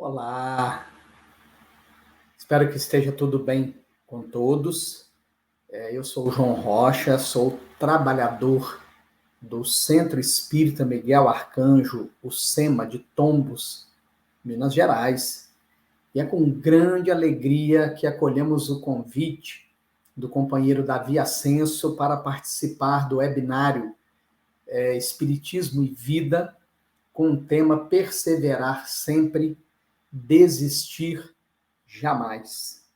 Olá, espero que esteja tudo bem com todos. Eu sou o João Rocha, sou trabalhador do Centro Espírita Miguel Arcanjo, o SEMA de Tombos, Minas Gerais. E é com grande alegria que acolhemos o convite do companheiro Davi Ascenso para participar do webinário Espiritismo e Vida, com o tema Perseverar Sempre, Desistir Jamais.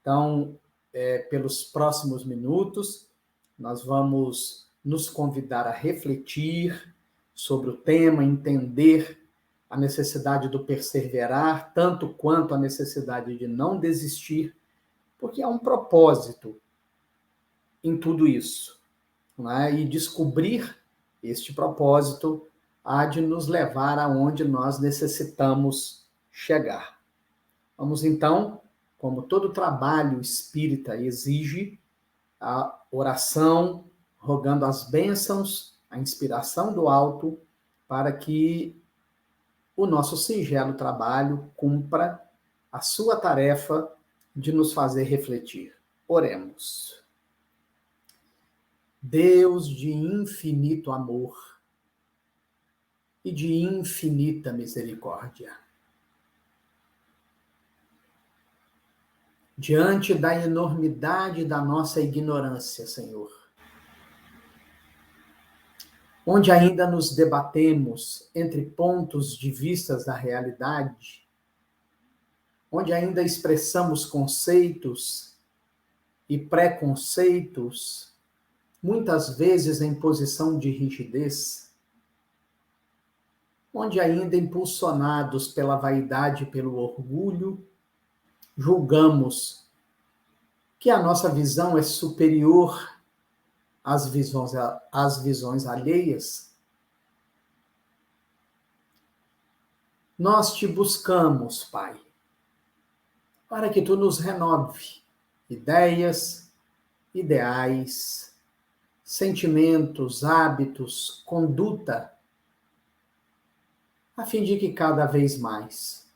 Então, pelos próximos minutos, nós vamos nos convidar a refletir sobre o tema, entender a necessidade do perseverar, tanto quanto a necessidade de não desistir, porque há um propósito em tudo isso, né? E descobrir este propósito há de nos levar aonde nós necessitamos chegar. Vamos então, como todo trabalho espírita exige, a oração, rogando as bênçãos, a inspiração do alto, para que o nosso singelo trabalho cumpra a sua tarefa de nos fazer refletir. Oremos. Deus de infinito amor e de infinita misericórdia, diante da enormidade da nossa ignorância, Senhor, onde ainda nos debatemos entre pontos de vistas da realidade, onde ainda expressamos conceitos e preconceitos, muitas vezes em posição de rigidez, onde ainda impulsionados pela vaidade e pelo orgulho, julgamos que a nossa visão é superior às visões alheias. Nós te buscamos, Pai, para que tu nos renove ideias, ideais, sentimentos, hábitos, conduta, a fim de que cada vez mais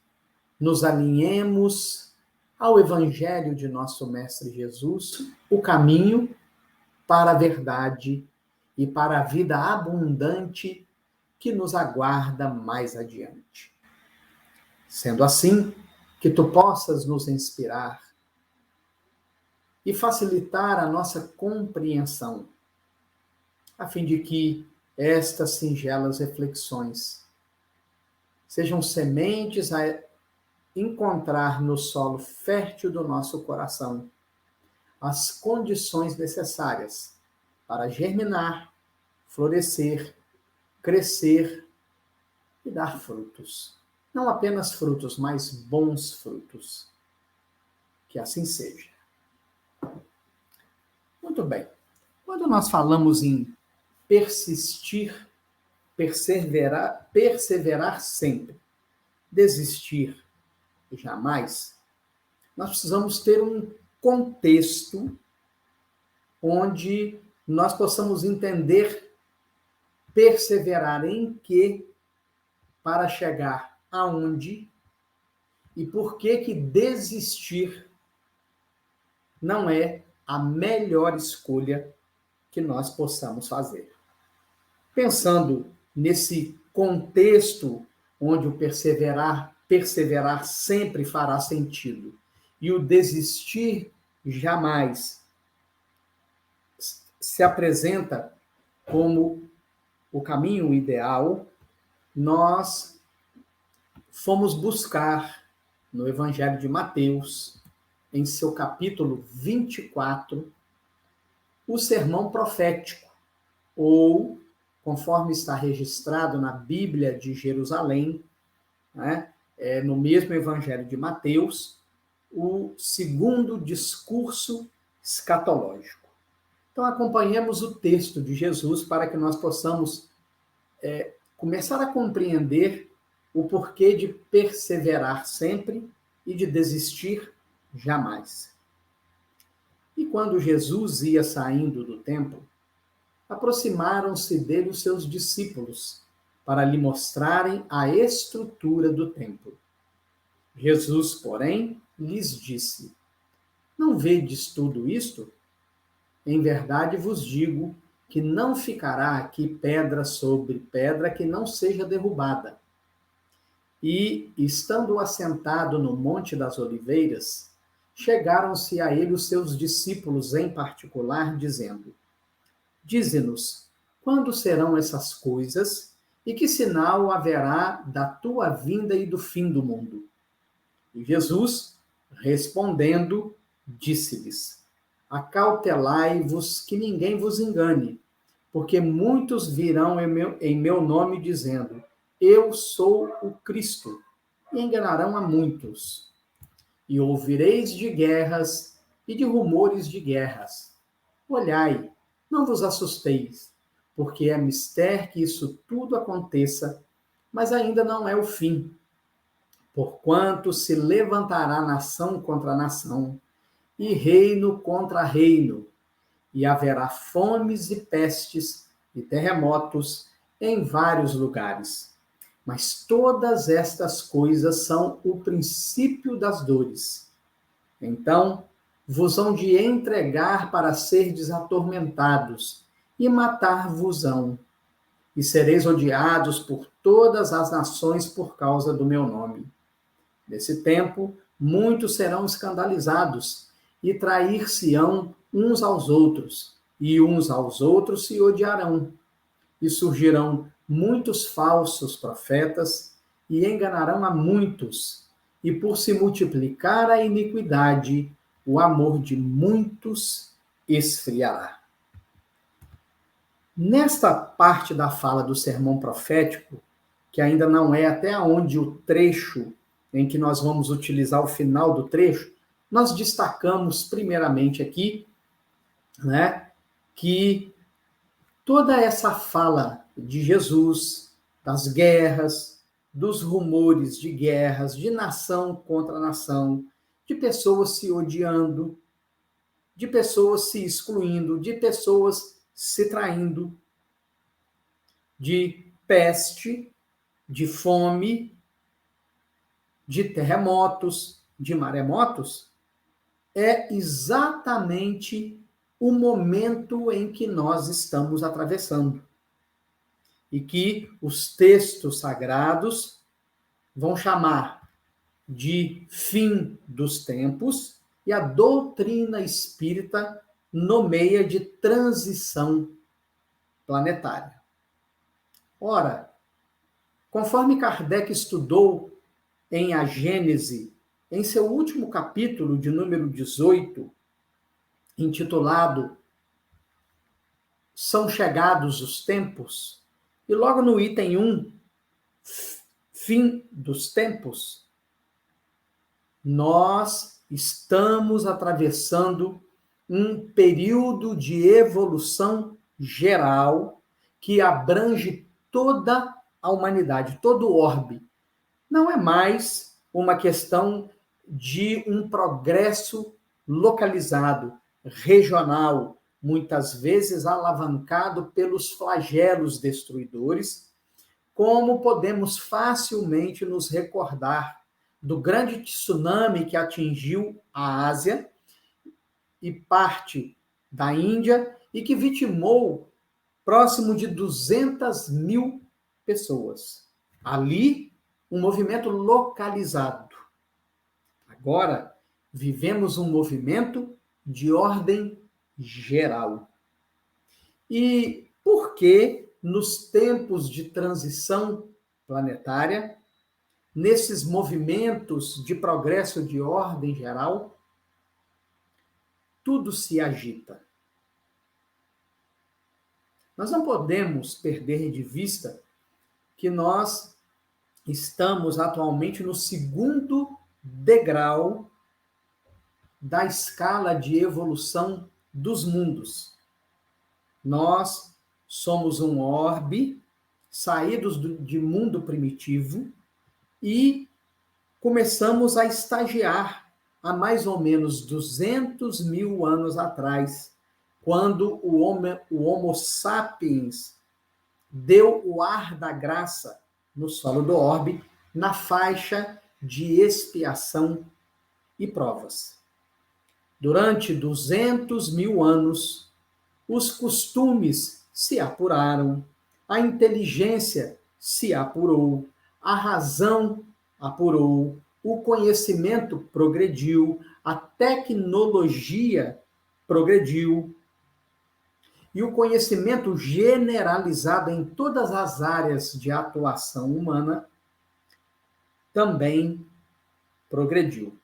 nos alinhemos ao Evangelho de nosso Mestre Jesus, o caminho para a verdade e para a vida abundante que nos aguarda mais adiante. Sendo assim, que tu possas nos inspirar e facilitar a nossa compreensão, a fim de que estas singelas reflexões sejam sementes a encontrar no solo fértil do nosso coração as condições necessárias para germinar, florescer, crescer e dar frutos. Não apenas frutos, mas bons frutos. Que assim seja. Muito bem. Quando nós falamos em persistir, perseverar sempre, desistir jamais, nós precisamos ter um contexto onde nós possamos entender perseverar em quê para chegar aonde e por que desistir não é a melhor escolha que nós possamos fazer. Pensando nesse contexto onde o perseverar sempre fará sentido e o desistir jamais se apresenta como o caminho ideal, nós fomos buscar no Evangelho de Mateus, em seu capítulo 24, o sermão profético, ou, conforme está registrado na Bíblia de Jerusalém, né, no mesmo Evangelho de Mateus, o segundo discurso escatológico. Então, acompanhemos o texto de Jesus para que nós possamos começar a compreender o porquê de perseverar sempre e de desistir jamais. E quando Jesus ia saindo do templo, aproximaram-se dele os seus discípulos para lhe mostrarem a estrutura do templo. Jesus, porém, lhes disse: Não vedes tudo isto? Em verdade vos digo que não ficará aqui pedra sobre pedra que não seja derrubada. E, estando assentado no Monte das Oliveiras, chegaram-se a ele os seus discípulos em particular, dizendo: Dize-nos, quando serão essas coisas, e que sinal haverá da tua vinda e do fim do mundo? E Jesus, respondendo, disse-lhes: Acautelai-vos que ninguém vos engane, porque muitos virão em meu nome dizendo: Eu sou o Cristo, e enganarão a muitos. E ouvireis de guerras e de rumores de guerras. Olhai, não vos assusteis, porque é mister que isso tudo aconteça, mas ainda não é o fim. Porquanto se levantará nação contra nação, e reino contra reino, e haverá fomes e pestes e terremotos em vários lugares. Mas todas estas coisas são o princípio das dores. Então vos hão de entregar para serdes atormentados, e matar-vos-ão, e sereis odiados por todas as nações por causa do meu nome. Nesse tempo, muitos serão escandalizados e trair-se-ão uns aos outros, e uns aos outros se odiarão. E surgirão muitos falsos profetas e enganarão a muitos. E por se multiplicar a iniquidade, o amor de muitos esfriará. Nesta parte da fala do sermão profético, que ainda não é até onde o trecho em que nós vamos utilizar o final do trecho, nós destacamos primeiramente aqui, né, que toda essa fala de Jesus, das guerras, dos rumores de guerras, de nação contra nação, de pessoas se odiando, de pessoas se excluindo, de pessoas se traindo, de peste, de fome, de terremotos, de maremotos, é exatamente o momento em que nós estamos atravessando. E que os textos sagrados vão chamar de fim dos tempos e a doutrina espírita nomeia de transição planetária. Ora, conforme Kardec estudou em A Gênese, em seu último capítulo, de número 18, intitulado São Chegados os Tempos, e logo no item 1, Fim dos Tempos, nós estamos atravessando um período de evolução geral que abrange toda a humanidade, todo o orbe. Não é mais uma questão de um progresso localizado, regional, muitas vezes alavancado pelos flagelos destruidores, como podemos facilmente nos recordar do grande tsunami que atingiu a Ásia e parte da Índia e que vitimou próximo de 200.000 pessoas. Ali, um movimento localizado. Agora, vivemos um movimento de ordem geral. E por que, nos tempos de transição planetária, nesses movimentos de progresso de ordem geral, tudo se agita? Nós não podemos perder de vista que nós estamos atualmente no segundo degrau da escala de evolução dos mundos. Nós somos um orbe, saídos de mundo primitivo, e começamos a estagiar há mais ou menos 200.000 anos atrás, quando o Homo sapiens deu o ar da graça no solo do orbe, na faixa de expiação e provas. Durante 200.000 anos, os costumes se apuraram, a inteligência se apurou, a razão apurou, o conhecimento progrediu, a tecnologia progrediu, e o conhecimento generalizado em todas as áreas de atuação humana também progrediu.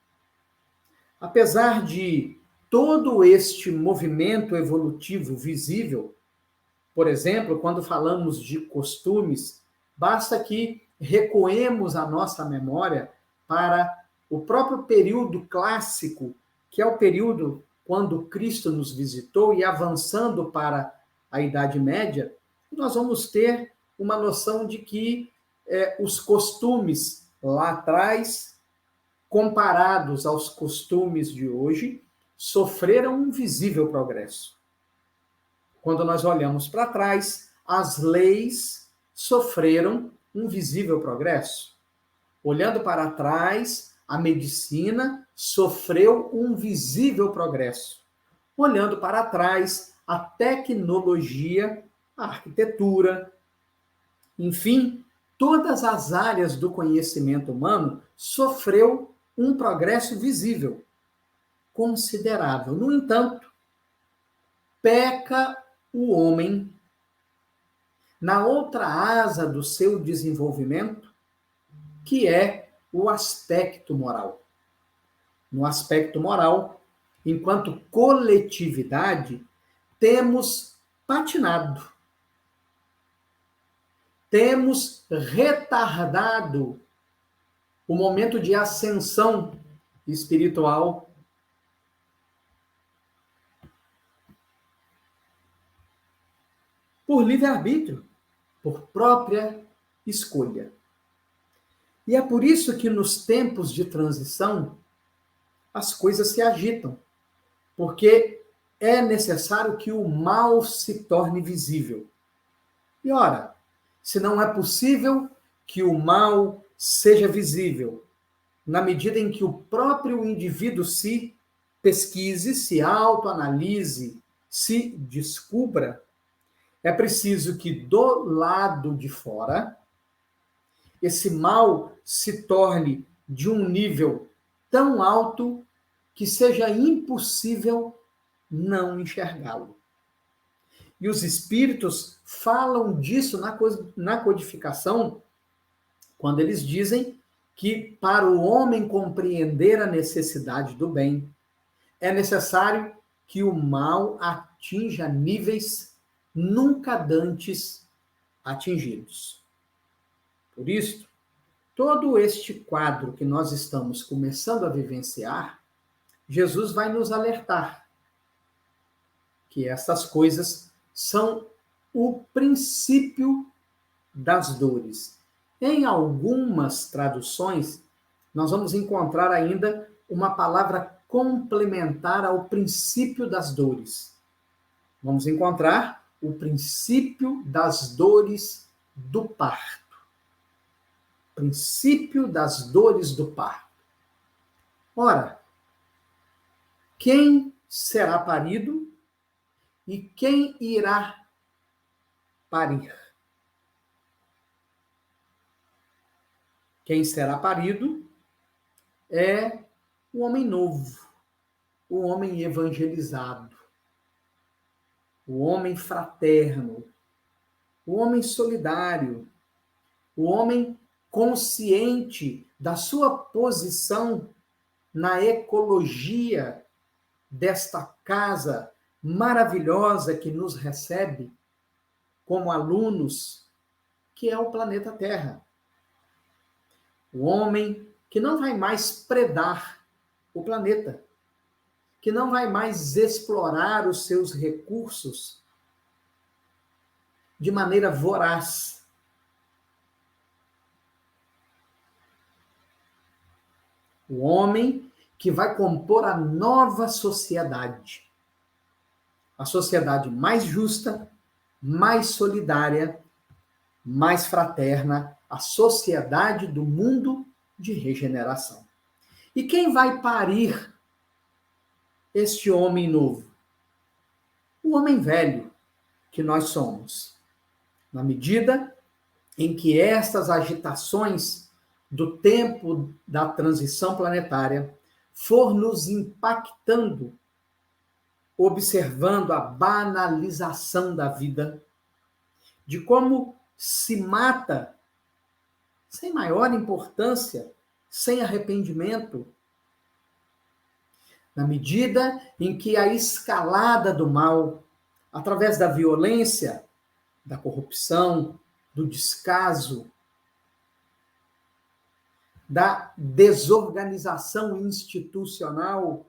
Apesar de todo este movimento evolutivo visível, por exemplo, quando falamos de costumes, basta que recuemos a nossa memória para o próprio período clássico, que é o período quando Cristo nos visitou, e avançando para a Idade Média, nós vamos ter uma noção de que os costumes lá atrás, comparados aos costumes de hoje, sofreram um visível progresso. Quando nós olhamos para trás, as leis sofreram um visível progresso. Olhando para trás, a medicina sofreu um visível progresso. Olhando para trás, a tecnologia, a arquitetura, enfim, todas as áreas do conhecimento humano sofreu um progresso visível, considerável. No entanto, peca o homem na outra asa do seu desenvolvimento, que é o aspecto moral. No aspecto moral, enquanto coletividade, temos patinado, temos retardado o momento de ascensão espiritual por livre-arbítrio, por própria escolha. E é por isso que nos tempos de transição as coisas se agitam, porque é necessário que o mal se torne visível. E ora, se não é possível que o mal seja visível, na medida em que o próprio indivíduo se pesquise, se autoanalise, se descubra, é preciso que do lado de fora esse mal se torne de um nível tão alto que seja impossível não enxergá-lo. E os espíritos falam disso na codificação, quando eles dizem que para o homem compreender a necessidade do bem, é necessário que o mal atinja níveis nunca dantes atingidos. Por isso, todo este quadro que nós estamos começando a vivenciar, Jesus vai nos alertar que essas coisas são o princípio das dores. Em algumas traduções, nós vamos encontrar ainda uma palavra complementar ao princípio das dores. Vamos encontrar o princípio das dores do parto. Princípio das dores do parto. Ora, quem será parido e quem irá parir? Quem será parido é o homem novo, o homem evangelizado, o homem fraterno, o homem solidário, o homem consciente da sua posição na ecologia desta casa maravilhosa que nos recebe como alunos, que é o planeta Terra. O homem que não vai mais predar o planeta, que não vai mais explorar os seus recursos de maneira voraz. O homem que vai compor a nova sociedade. A sociedade mais justa, mais solidária, mais fraterna, a sociedade do mundo de regeneração. E quem vai parir este homem novo? O homem velho que nós somos. Na medida em que estas agitações do tempo da transição planetária for nos impactando, observando a banalização da vida, de como se mata sem maior importância, sem arrependimento, na medida em que a escalada do mal, através da violência, da corrupção, do descaso, da desorganização institucional,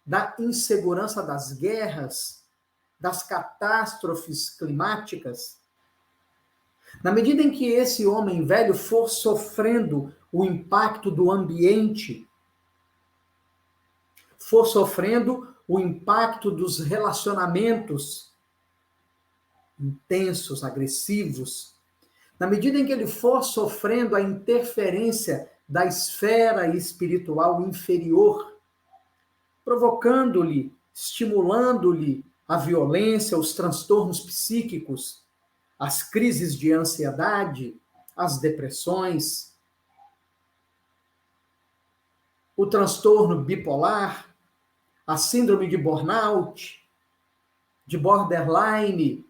da insegurança das guerras, das catástrofes climáticas, na medida em que esse homem velho for sofrendo o impacto do ambiente, for sofrendo o impacto dos relacionamentos intensos, agressivos, na medida em que ele for sofrendo a interferência da esfera espiritual inferior, provocando-lhe, estimulando-lhe a violência, os transtornos psíquicos, as crises de ansiedade, as depressões, o transtorno bipolar, a síndrome de burnout, de borderline,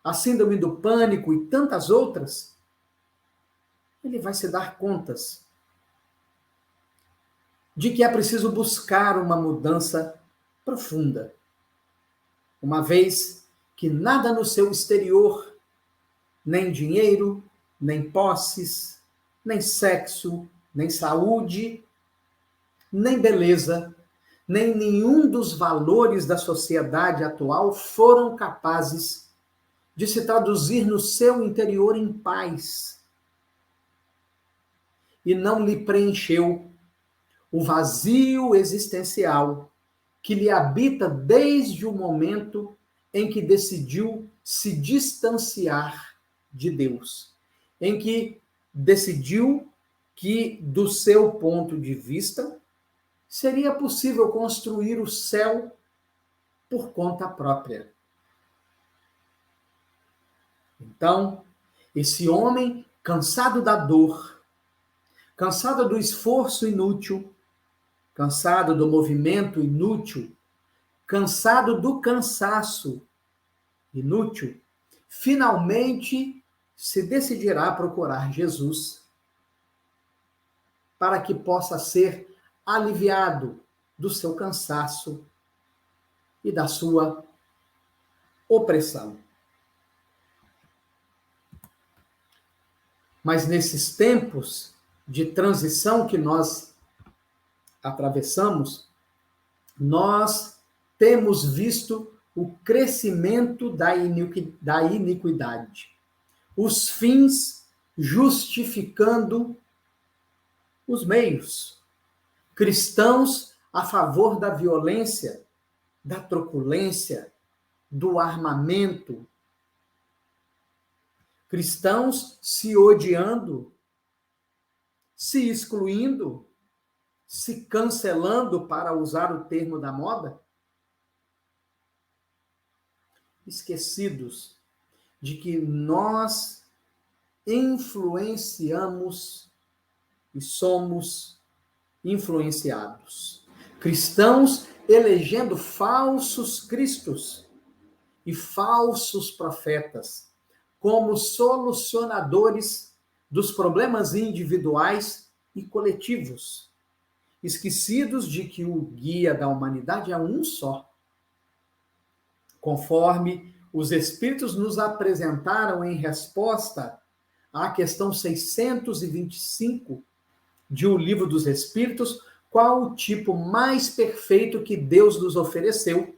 a síndrome do pânico e tantas outras, ele vai se dar contas de que é preciso buscar uma mudança profunda, uma vez que nada no seu exterior, nem dinheiro, nem posses, nem sexo, nem saúde, nem beleza, nem nenhum dos valores da sociedade atual foram capazes de se traduzir no seu interior em paz. E não lhe preencheu o vazio existencial que lhe habita desde o momento em que decidiu se distanciar de Deus, em que decidiu que, do seu ponto de vista, seria possível construir o céu por conta própria. Então, esse homem, cansado da dor, cansado do esforço inútil, cansado do movimento inútil, cansado do cansaço inútil, finalmente se decidirá a procurar Jesus para que possa ser aliviado do seu cansaço e da sua opressão. Mas nesses tempos de transição que nós atravessamos, nós temos visto o crescimento da iniquidade, os fins justificando os meios. Cristãos a favor da violência, da truculência, do armamento. Cristãos se odiando, se excluindo, se cancelando, para usar o termo da moda, esquecidos de que nós influenciamos e somos influenciados. Cristãos elegendo falsos cristos e falsos profetas como solucionadores dos problemas individuais e coletivos, esquecidos de que o guia da humanidade é um só. Conforme os Espíritos nos apresentaram em resposta à questão 625 de O Livro dos Espíritos, qual o tipo mais perfeito que Deus nos ofereceu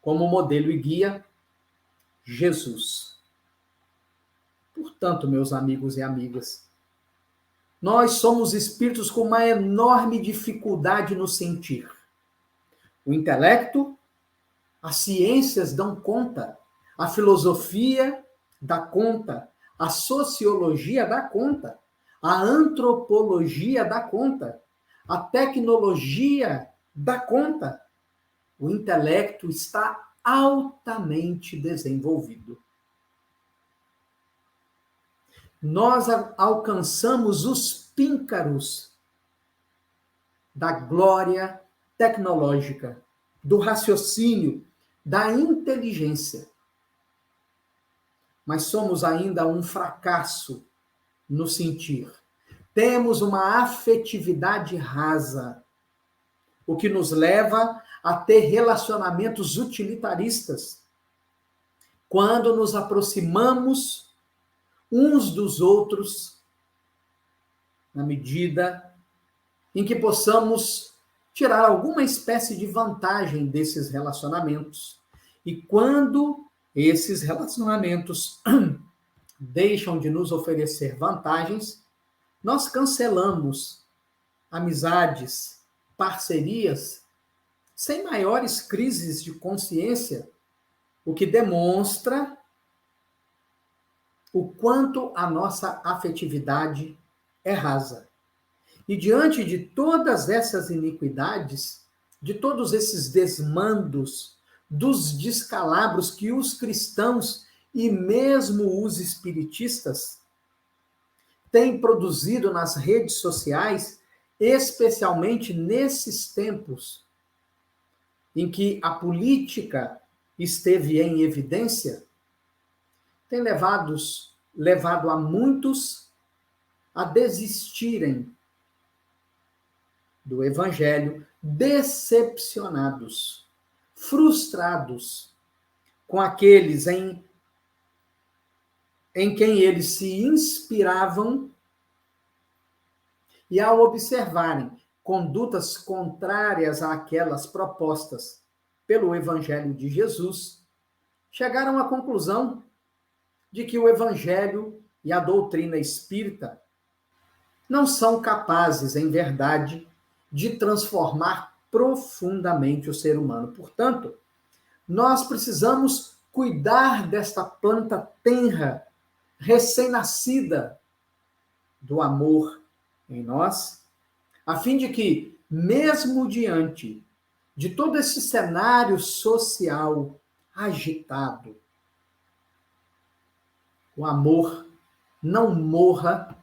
como modelo e guia? Jesus. Portanto, meus amigos e amigas, nós somos espíritos com uma enorme dificuldade no sentir. O intelecto, as ciências dão conta, a filosofia dá conta, a sociologia dá conta, A antropologia dá conta. A tecnologia dá conta. O intelecto está altamente desenvolvido. Nós alcançamos os píncaros da glória tecnológica, do raciocínio, da inteligência. Mas somos ainda um fracasso no sentir. Temos uma afetividade rasa, o que nos leva a ter relacionamentos utilitaristas. Quando nos aproximamos uns dos outros, na medida em que possamos tirar alguma espécie de vantagem desses relacionamentos. E quando esses relacionamentos deixam de nos oferecer vantagens, nós cancelamos amizades, parcerias, sem maiores crises de consciência, o que demonstra o quanto a nossa afetividade é rasa. E diante de todas essas iniquidades, de todos esses desmandos, dos descalabros que os cristãos e mesmo os espiritistas têm produzido nas redes sociais, especialmente nesses tempos em que a política esteve em evidência, tem levado a muitos a desistirem do Evangelho, decepcionados, frustrados com aqueles em quem eles se inspiravam e, ao observarem condutas contrárias àquelas propostas pelo Evangelho de Jesus, chegaram à conclusão de que o Evangelho e a doutrina espírita não são capazes, em verdade, de transformar profundamente o ser humano. Portanto, nós precisamos cuidar desta planta tenra, recém-nascida do amor em nós, a fim de que, mesmo diante de todo esse cenário social agitado, o amor não morra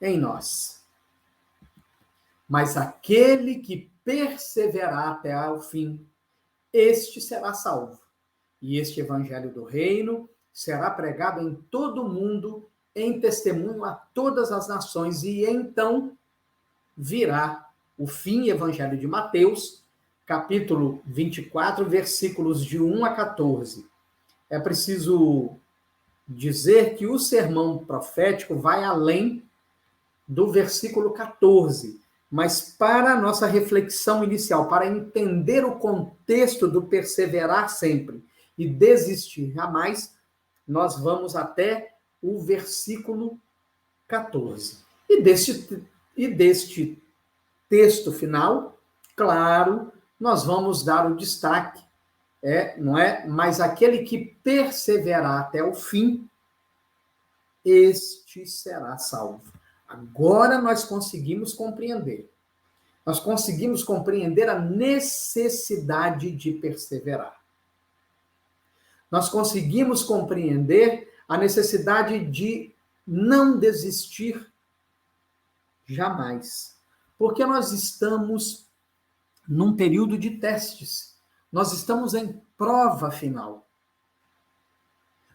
em nós. Mas aquele que perseverar até ao fim, este será salvo. E este evangelho do reino será pregado em todo o mundo, em testemunho a todas as nações, e então virá o fim. Evangelho de Mateus, capítulo 24, versículos de 1 a 14. É preciso dizer que o sermão profético vai além do versículo 14, mas para a nossa reflexão inicial, para entender o contexto do perseverar sempre e desistir jamais, nós vamos até o versículo 14. E deste texto final, claro, nós vamos dar o destaque, não é? Mas aquele que perseverar até o fim, este será salvo. Agora nós conseguimos compreender. Nós conseguimos compreender a necessidade de perseverar. Nós conseguimos compreender a necessidade de não desistir jamais. Porque nós estamos num período de testes. Nós estamos em prova final.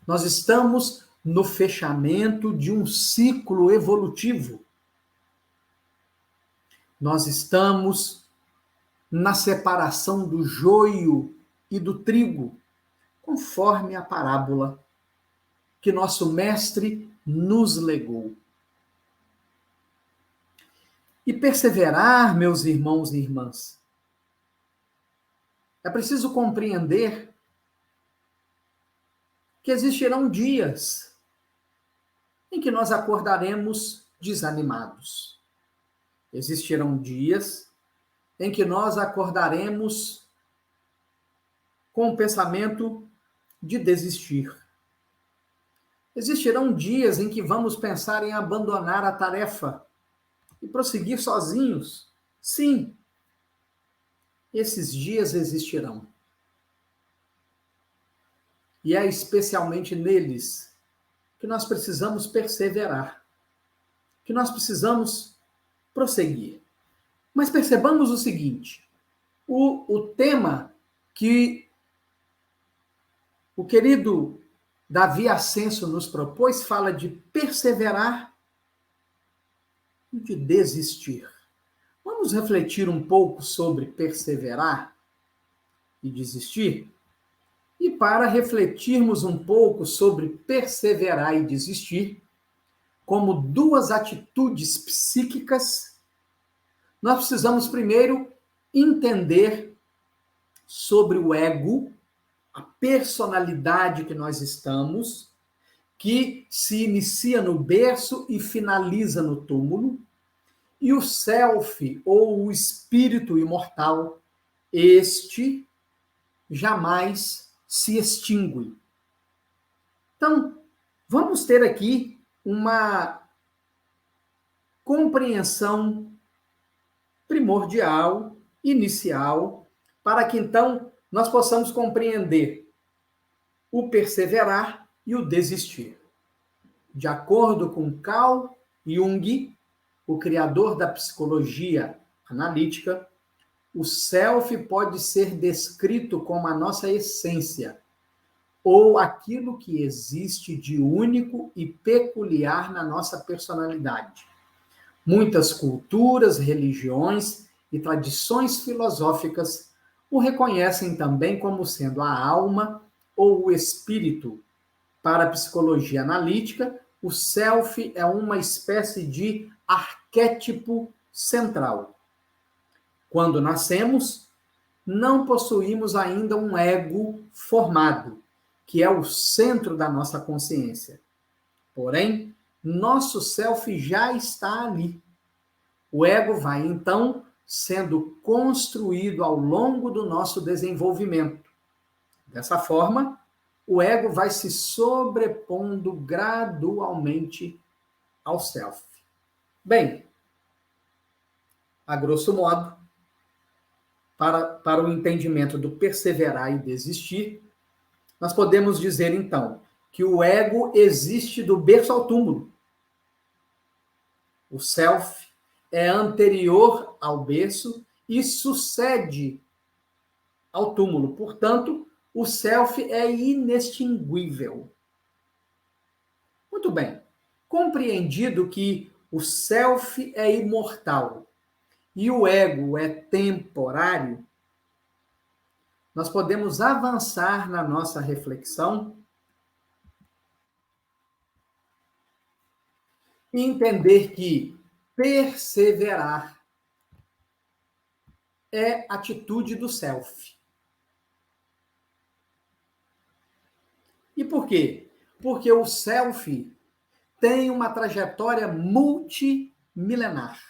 Nós estamos no fechamento de um ciclo evolutivo. Nós estamos na separação do joio e do trigo, conforme a parábola que nosso mestre nos legou. E perseverar, meus irmãos e irmãs, é preciso compreender que existirão dias em que nós acordaremos desanimados. Existirão dias em que nós acordaremos com o pensamento de desistir. Existirão dias em que vamos pensar em abandonar a tarefa e prosseguir sozinhos. Sim, esses dias existirão. E é especialmente neles que nós precisamos perseverar, que nós precisamos prosseguir. Mas percebamos o seguinte: o tema que o querido Davi Ascenso nos propôs fala de perseverar e de desistir. Vamos refletir um pouco sobre perseverar e desistir? E para refletirmos um pouco sobre perseverar e desistir, como duas atitudes psíquicas, nós precisamos primeiro entender sobre o ego, a personalidade que nós estamos, que se inicia no berço e finaliza no túmulo, e o self, ou o espírito imortal, este jamais se extingue. Então, vamos ter aqui uma compreensão primordial, inicial, para que então nós possamos compreender o perseverar e o desistir. De acordo com Carl Jung, o criador da psicologia analítica, o self pode ser descrito como a nossa essência, ou aquilo que existe de único e peculiar na nossa personalidade. Muitas culturas, religiões e tradições filosóficas o reconhecem também como sendo a alma ou o espírito. Para a psicologia analítica, o self é uma espécie de arquétipo central. Quando nascemos, não possuímos ainda um ego formado, que é o centro da nossa consciência. Porém, nosso self já está ali. O ego vai, então, sendo construído ao longo do nosso desenvolvimento. Dessa forma, o ego vai se sobrepondo gradualmente ao self. Bem, a grosso modo, para o entendimento do perseverar e desistir, nós podemos dizer, então, que o ego existe do berço ao túmulo. O self é anterior ao berço e sucede ao túmulo. Portanto, o self é inextinguível. Muito bem. Compreendido que o self é imortal e o ego é temporário, nós podemos avançar na nossa reflexão e entender que perseverar é atitude do self. E por quê? Porque o self tem uma trajetória multimilenar.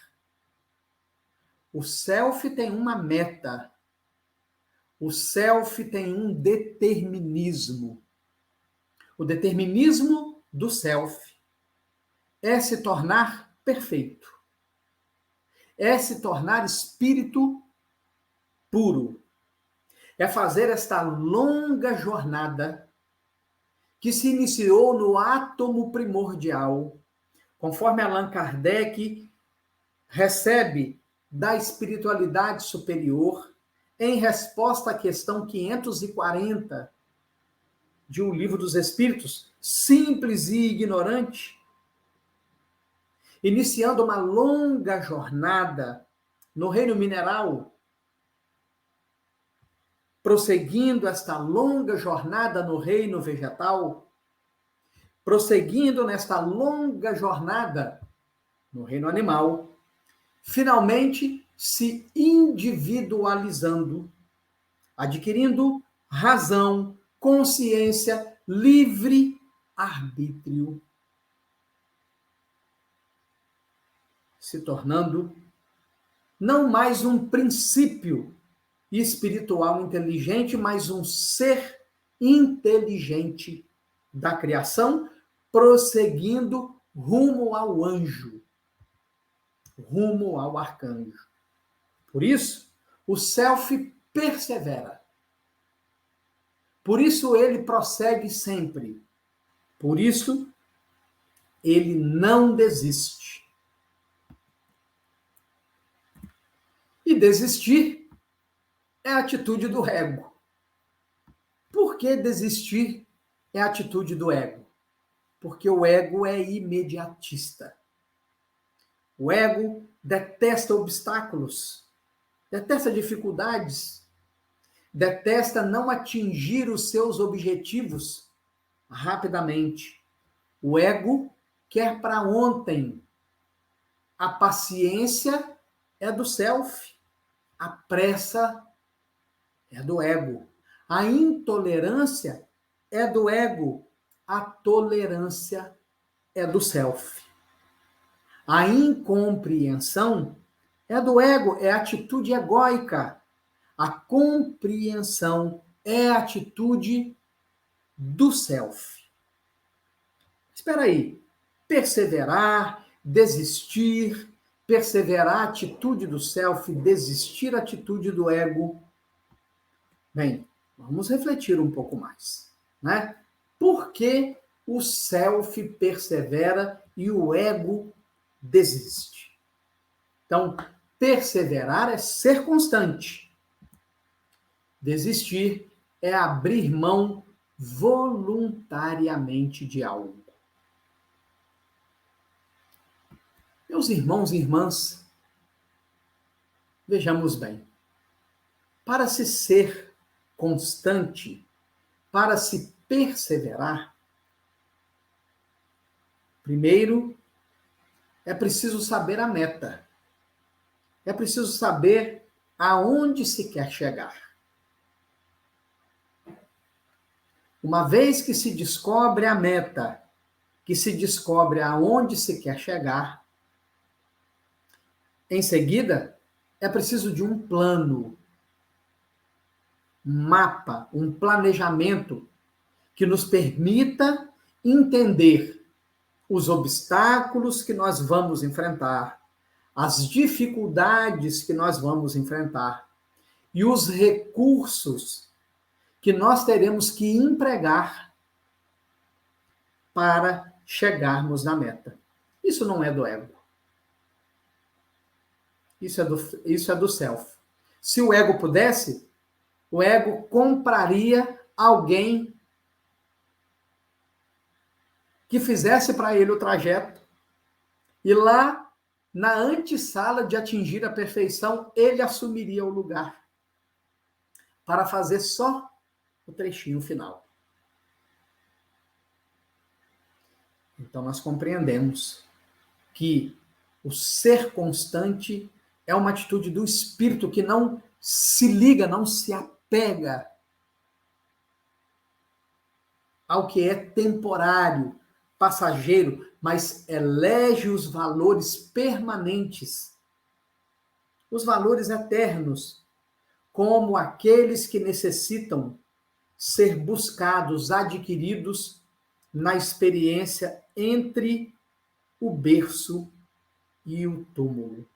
O self tem uma meta. O self tem um determinismo. O determinismo do self é se tornar perfeito. É se tornar espírito puro. É fazer esta longa jornada que se iniciou no átomo primordial, conforme Allan Kardec recebe da espiritualidade superior em resposta à questão 540 de O Livro dos Espíritos, simples e ignorante, iniciando uma longa jornada no reino mineral, prosseguindo esta longa jornada no reino vegetal, prosseguindo nesta longa jornada no reino animal, finalmente se individualizando, adquirindo razão, consciência, livre arbítrio, se tornando não mais um princípio espiritual inteligente, mas um ser inteligente da criação, prosseguindo rumo ao anjo, rumo ao arcanjo. Por isso, o self persevera. Por isso, ele prossegue sempre. Por isso, ele não desiste. E desistir é a atitude do ego. Por que desistir é a atitude do ego? Porque o ego é imediatista. O ego detesta obstáculos, detesta dificuldades, detesta não atingir os seus objetivos rapidamente. O ego quer para ontem. A paciência é do self. A pressa é do ego. A intolerância é do ego. A tolerância é do self. A incompreensão é do ego, é atitude egóica. A compreensão é atitude do self. Espera aí. Perseverar, desistir, perseverar, atitude do self, desistir, atitude do ego. Bem, vamos refletir um pouco mais, né? Por que o self persevera e o ego desiste? Então, perseverar é ser constante. Desistir é abrir mão voluntariamente de algo. Meus irmãos e irmãs, vejamos bem. Para se ser constante, para se perseverar, primeiro é preciso saber a meta. É preciso saber aonde se quer chegar. Uma vez que se descobre a meta, que se descobre aonde se quer chegar, em seguida, é preciso de um plano, um mapa, um planejamento que nos permita entender os obstáculos que nós vamos enfrentar, as dificuldades que nós vamos enfrentar e os recursos que nós teremos que empregar para chegarmos na meta. Isso não é do ego. Isso é do self. Se o ego pudesse, o ego compraria alguém que fizesse para ele o trajeto e lá, na antessala de atingir a perfeição, ele assumiria o lugar para fazer só o trechinho final. Então, nós compreendemos que o ser constante é uma atitude do espírito que não se liga, não se apega ao que é temporário, passageiro, mas elege os valores permanentes, os valores eternos, como aqueles que necessitam ser buscados, adquiridos na experiência entre o berço e o túmulo.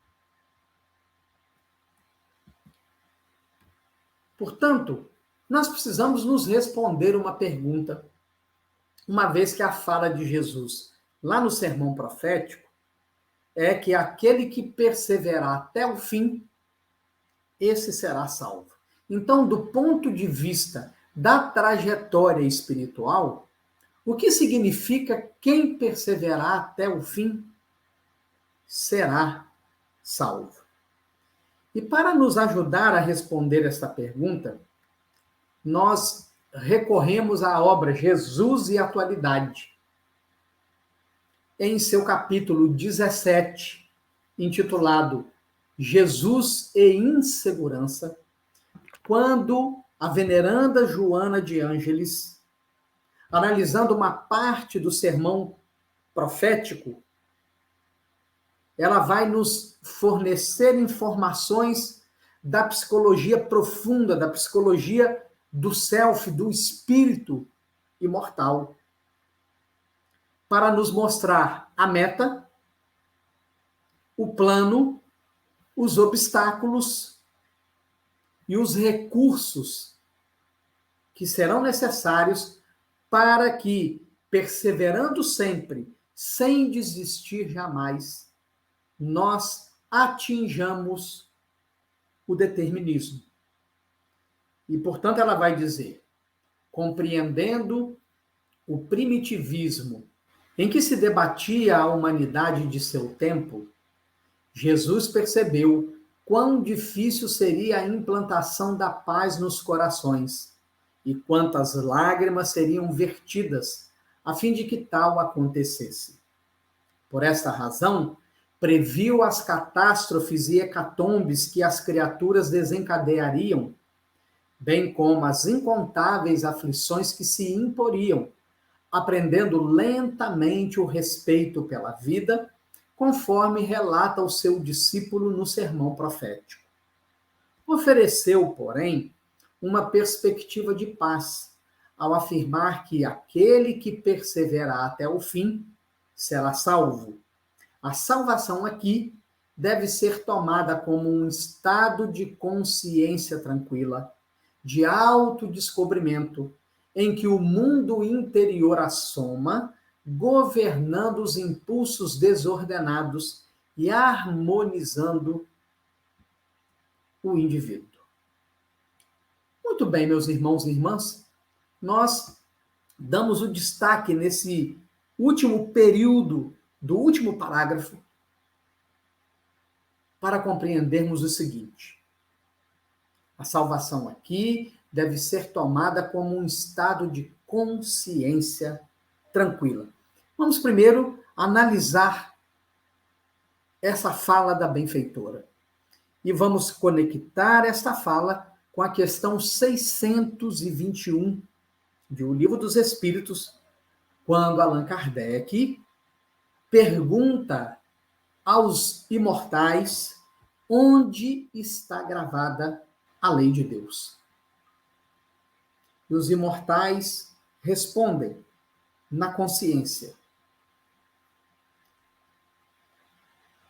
Portanto, nós precisamos nos responder uma pergunta, uma vez que a fala de Jesus, lá no sermão profético, é que aquele que perseverar até o fim, esse será salvo. Então, do ponto de vista da trajetória espiritual, o que significa quem perseverar até o fim será salvo. E para nos ajudar a responder esta pergunta, nós recorremos à obra Jesus e Atualidade, em seu capítulo 17, intitulado Jesus e Insegurança, quando a veneranda Joana de Ângeles, analisando uma parte do sermão profético, ela vai nos fornecer informações da psicologia profunda, da psicologia do self, do espírito imortal, para nos mostrar a meta, o plano, os obstáculos e os recursos que serão necessários para que, perseverando sempre, sem desistir jamais, nós atinjamos o determinismo. E, portanto, ela vai dizer, compreendendo o primitivismo em que se debatia a humanidade de seu tempo, Jesus percebeu quão difícil seria a implantação da paz nos corações e quantas lágrimas seriam vertidas a fim de que tal acontecesse. Por esta razão, previu as catástrofes e hecatombes que as criaturas desencadeariam, bem como as incontáveis aflições que se imporiam, aprendendo lentamente o respeito pela vida, conforme relata o seu discípulo no sermão profético. Ofereceu, porém, uma perspectiva de paz, ao afirmar que aquele que perseverar até o fim será salvo. A salvação aqui deve ser tomada como um estado de consciência tranquila, de autodescobrimento, em que o mundo interior assoma, governando os impulsos desordenados e harmonizando o indivíduo. Muito bem, meus irmãos e irmãs, nós damos o destaque nesse último período do último parágrafo para compreendermos o seguinte: a salvação aqui deve ser tomada como um estado de consciência tranquila. Vamos primeiro analisar essa fala da benfeitora. E vamos conectar esta fala com a questão 621 de O Livro dos Espíritos, quando Allan Kardec pergunta aos imortais onde está gravada a lei de Deus. E os imortais respondem: na consciência.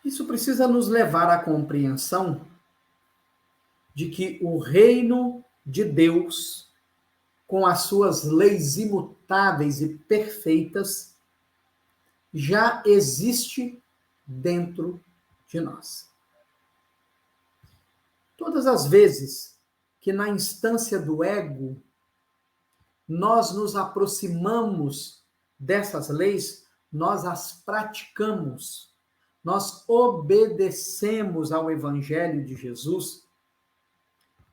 Isso precisa nos levar à compreensão de que o reino de Deus, com as suas leis imutáveis e perfeitas, já existe dentro de nós. Todas as vezes que na instância do ego nós nos aproximamos dessas leis, nós as praticamos, nós obedecemos ao Evangelho de Jesus,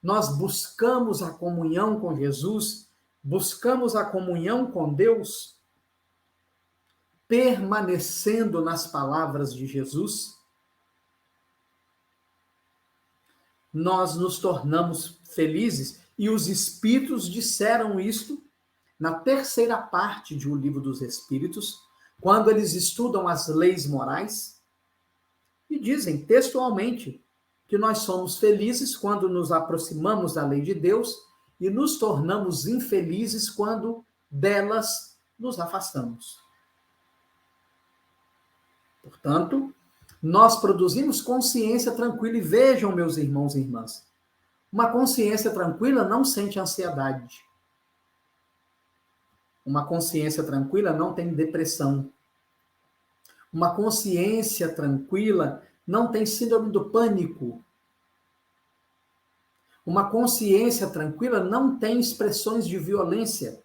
nós buscamos a comunhão com Jesus, buscamos a comunhão com Deus, permanecendo nas palavras de Jesus, nós nos tornamos felizes. E os Espíritos disseram isto na terceira parte de O Livro dos Espíritos, quando eles estudam as leis morais, e dizem textualmente que nós somos felizes quando nos aproximamos da lei de Deus e nos tornamos infelizes quando delas nos afastamos. Portanto, nós produzimos consciência tranquila. E vejam, meus irmãos e irmãs, uma consciência tranquila não sente ansiedade. Uma consciência tranquila não tem depressão. Uma consciência tranquila não tem síndrome do pânico. Uma consciência tranquila não tem expressões de violência,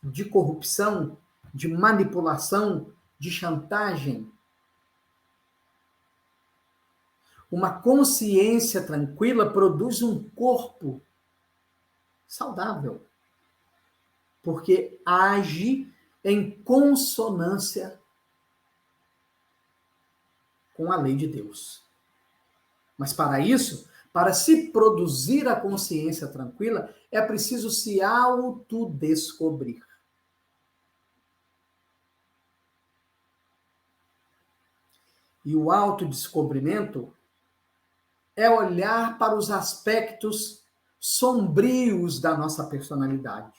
de corrupção, de manipulação, de chantagem. Uma consciência tranquila produz um corpo saudável, porque age em consonância com a lei de Deus. Mas para isso, para se produzir a consciência tranquila, é preciso se autodescobrir. E o autodescobrimento é olhar para os aspectos sombrios da nossa personalidade.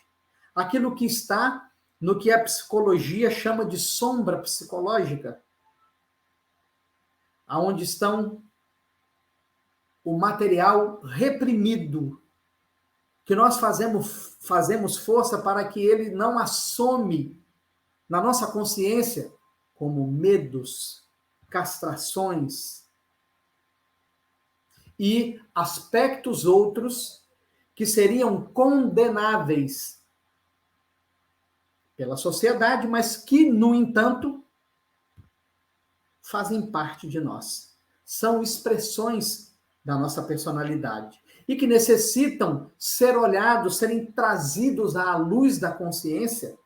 Aquilo que está no que a psicologia chama de sombra psicológica, aonde estão o material reprimido, que nós fazemos força para que ele não assome na nossa consciência como medos, castrações e aspectos outros que seriam condenáveis pela sociedade, mas que, no entanto, fazem parte de nós. São expressões da nossa personalidade e que necessitam ser olhados, serem trazidos à luz da consciência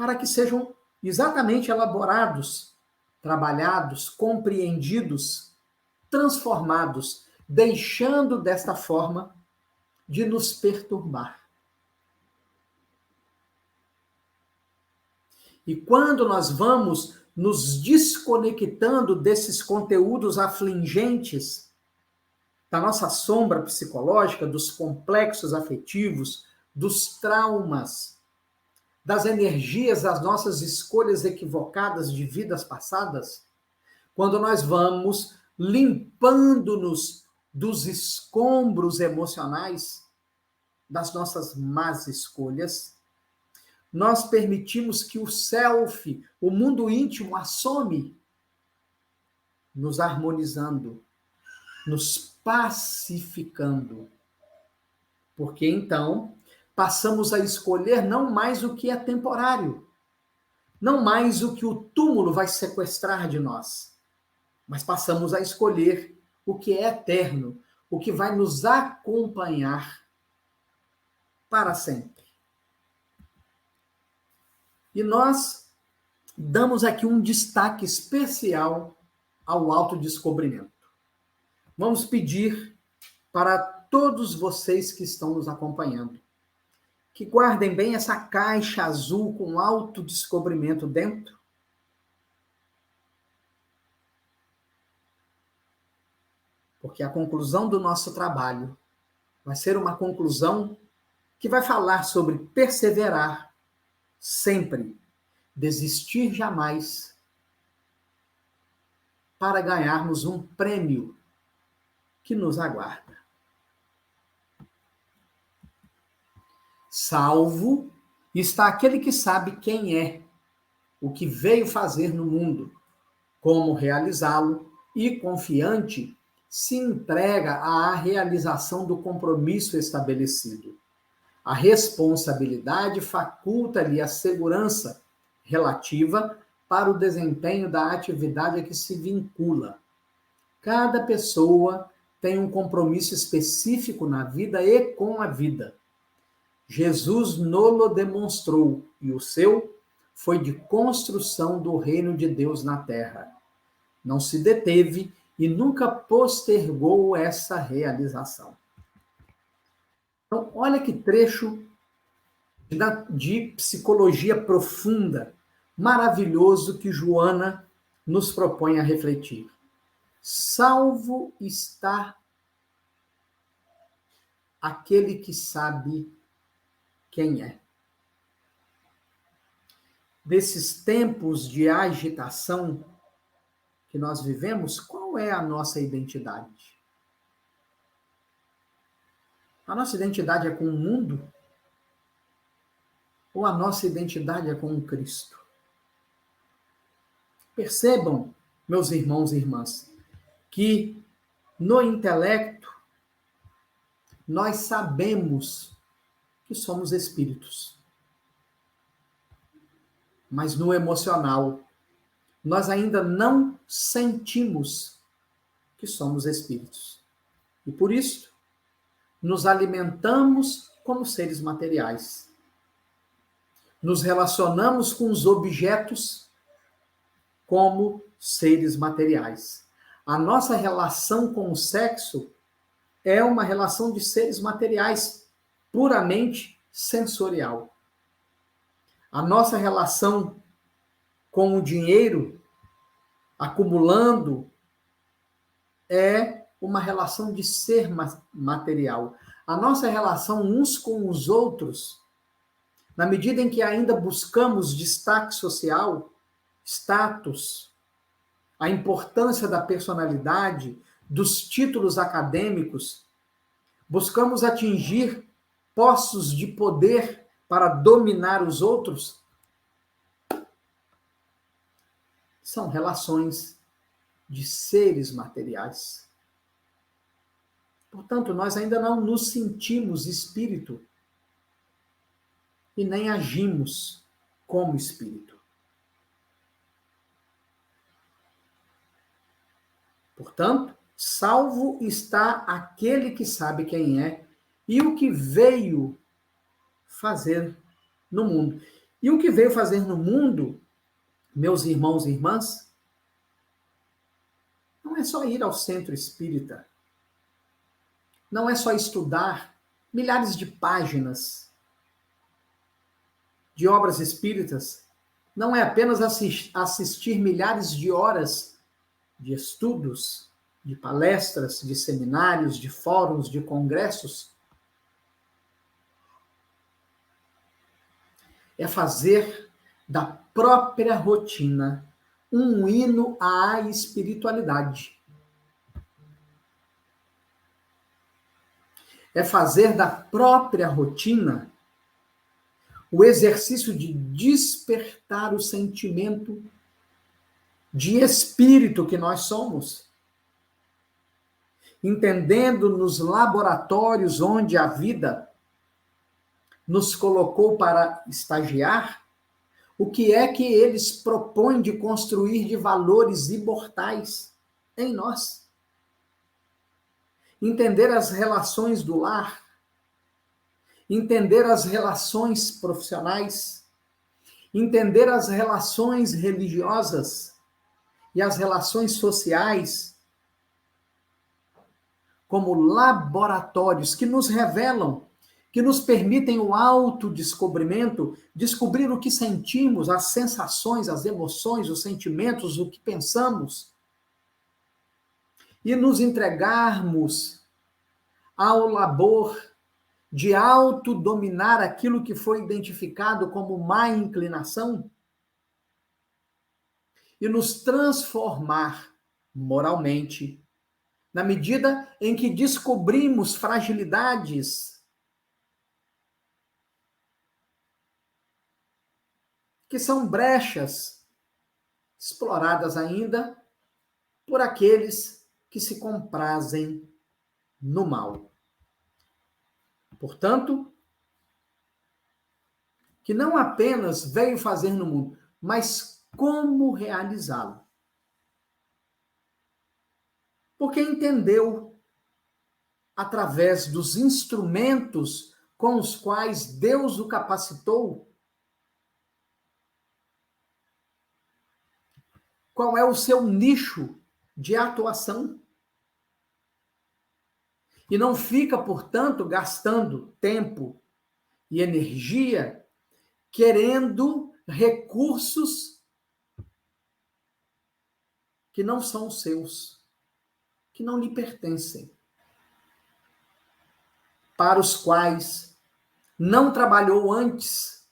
para que sejam exatamente elaborados, trabalhados, compreendidos, transformados, deixando desta forma de nos perturbar. E quando nós vamos nos desconectando desses conteúdos afligentes, da nossa sombra psicológica, dos complexos afetivos, dos traumas, das energias das nossas escolhas equivocadas de vidas passadas, quando nós vamos limpando-nos dos escombros emocionais, das nossas más escolhas, nós permitimos que o self, o mundo íntimo, assome, nos harmonizando, nos pacificando. Porque então passamos a escolher não mais o que é temporário, não mais o que o túmulo vai sequestrar de nós, mas passamos a escolher o que é eterno, o que vai nos acompanhar para sempre. E nós damos aqui um destaque especial ao autodescobrimento. Vamos pedir para todos vocês que estão nos acompanhando que guardem bem essa caixa azul com autodescobrimento dentro. Porque a conclusão do nosso trabalho vai ser uma conclusão que vai falar sobre perseverar sempre, desistir jamais, para ganharmos um prêmio que nos aguarda. Salvo está aquele que sabe quem é, o que veio fazer no mundo, como realizá-lo e, confiante, se entrega à realização do compromisso estabelecido. A responsabilidade faculta-lhe a segurança relativa para o desempenho da atividade a que se vincula. Cada pessoa tem um compromisso específico na vida e com a vida. Jesus nolo demonstrou, e o seu foi de construção do reino de Deus na terra. Não se deteve e nunca postergou essa realização. Então, olha que trecho de psicologia profunda, maravilhoso, que Joana nos propõe a refletir. Salvo está aquele que sabe quem é. Desses tempos de agitação que nós vivemos, qual é a nossa identidade? A nossa identidade é com o mundo? Ou a nossa identidade é com o Cristo? Percebam, meus irmãos e irmãs, que no intelecto nós sabemos que somos espíritos. Mas no emocional, nós ainda não sentimos que somos espíritos. E por isso, nos alimentamos como seres materiais. Nos relacionamos com os objetos como seres materiais. A nossa relação com o sexo é uma relação de seres materiais, puramente sensorial. A nossa relação com o dinheiro, acumulando, é uma relação de ser material. A nossa relação uns com os outros, na medida em que ainda buscamos destaque social, status, a importância da personalidade, dos títulos acadêmicos, buscamos atingir postos de poder para dominar os outros, são relações de seres materiais. Portanto, nós ainda não nos sentimos espírito e nem agimos como espírito. Portanto, salvo está aquele que sabe quem é e o que veio fazer no mundo. E o que veio fazer no mundo, meus irmãos e irmãs, não é só ir ao centro espírita, não é só estudar milhares de páginas de obras espíritas, não é apenas assistir milhares de horas de estudos, de palestras, de seminários, de fóruns, de congressos. É fazer da própria rotina um hino à espiritualidade. É fazer da própria rotina o exercício de despertar o sentimento de espírito que nós somos. Entendendo nos laboratórios onde a vida nos colocou para estagiar, o que é que eles propõem de construir de valores imortais em nós. Entender as relações do lar, entender as relações profissionais, entender as relações religiosas e as relações sociais como laboratórios que nos revelam, que nos permitem o autodescobrimento, descobrir o que sentimos, as sensações, as emoções, os sentimentos, o que pensamos, e nos entregarmos ao labor de autodominar aquilo que foi identificado como má inclinação e nos transformar moralmente, na medida em que descobrimos fragilidades que são brechas exploradas ainda por aqueles que se comprazem no mal. Portanto, que não apenas veio fazer no mundo, mas como realizá-lo. Porque entendeu, através dos instrumentos com os quais Deus o capacitou, qual é o seu nicho de atuação. E não fica, portanto, gastando tempo e energia querendo recursos que não são seus, que não lhe pertencem, para os quais não trabalhou antes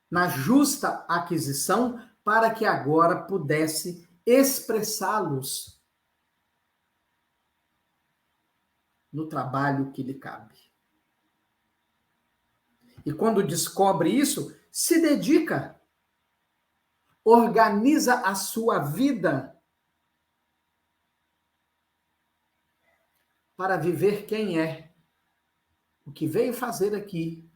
na justa aquisição para que agora pudesse expressá-los no trabalho que lhe cabe. E quando descobre isso, se dedica, organiza a sua vida para viver quem é, o que veio fazer aqui,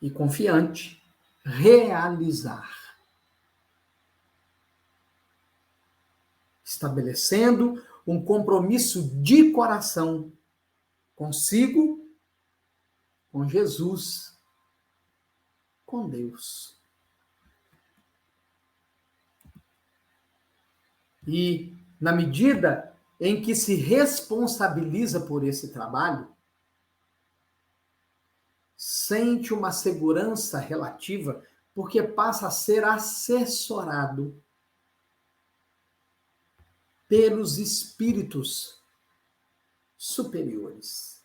e confiante, realizar. Estabelecendo um compromisso de coração consigo, com Jesus, com Deus. E, na medida em que se responsabiliza por esse trabalho, sente uma segurança relativa, porque passa a ser assessorado pelos espíritos superiores.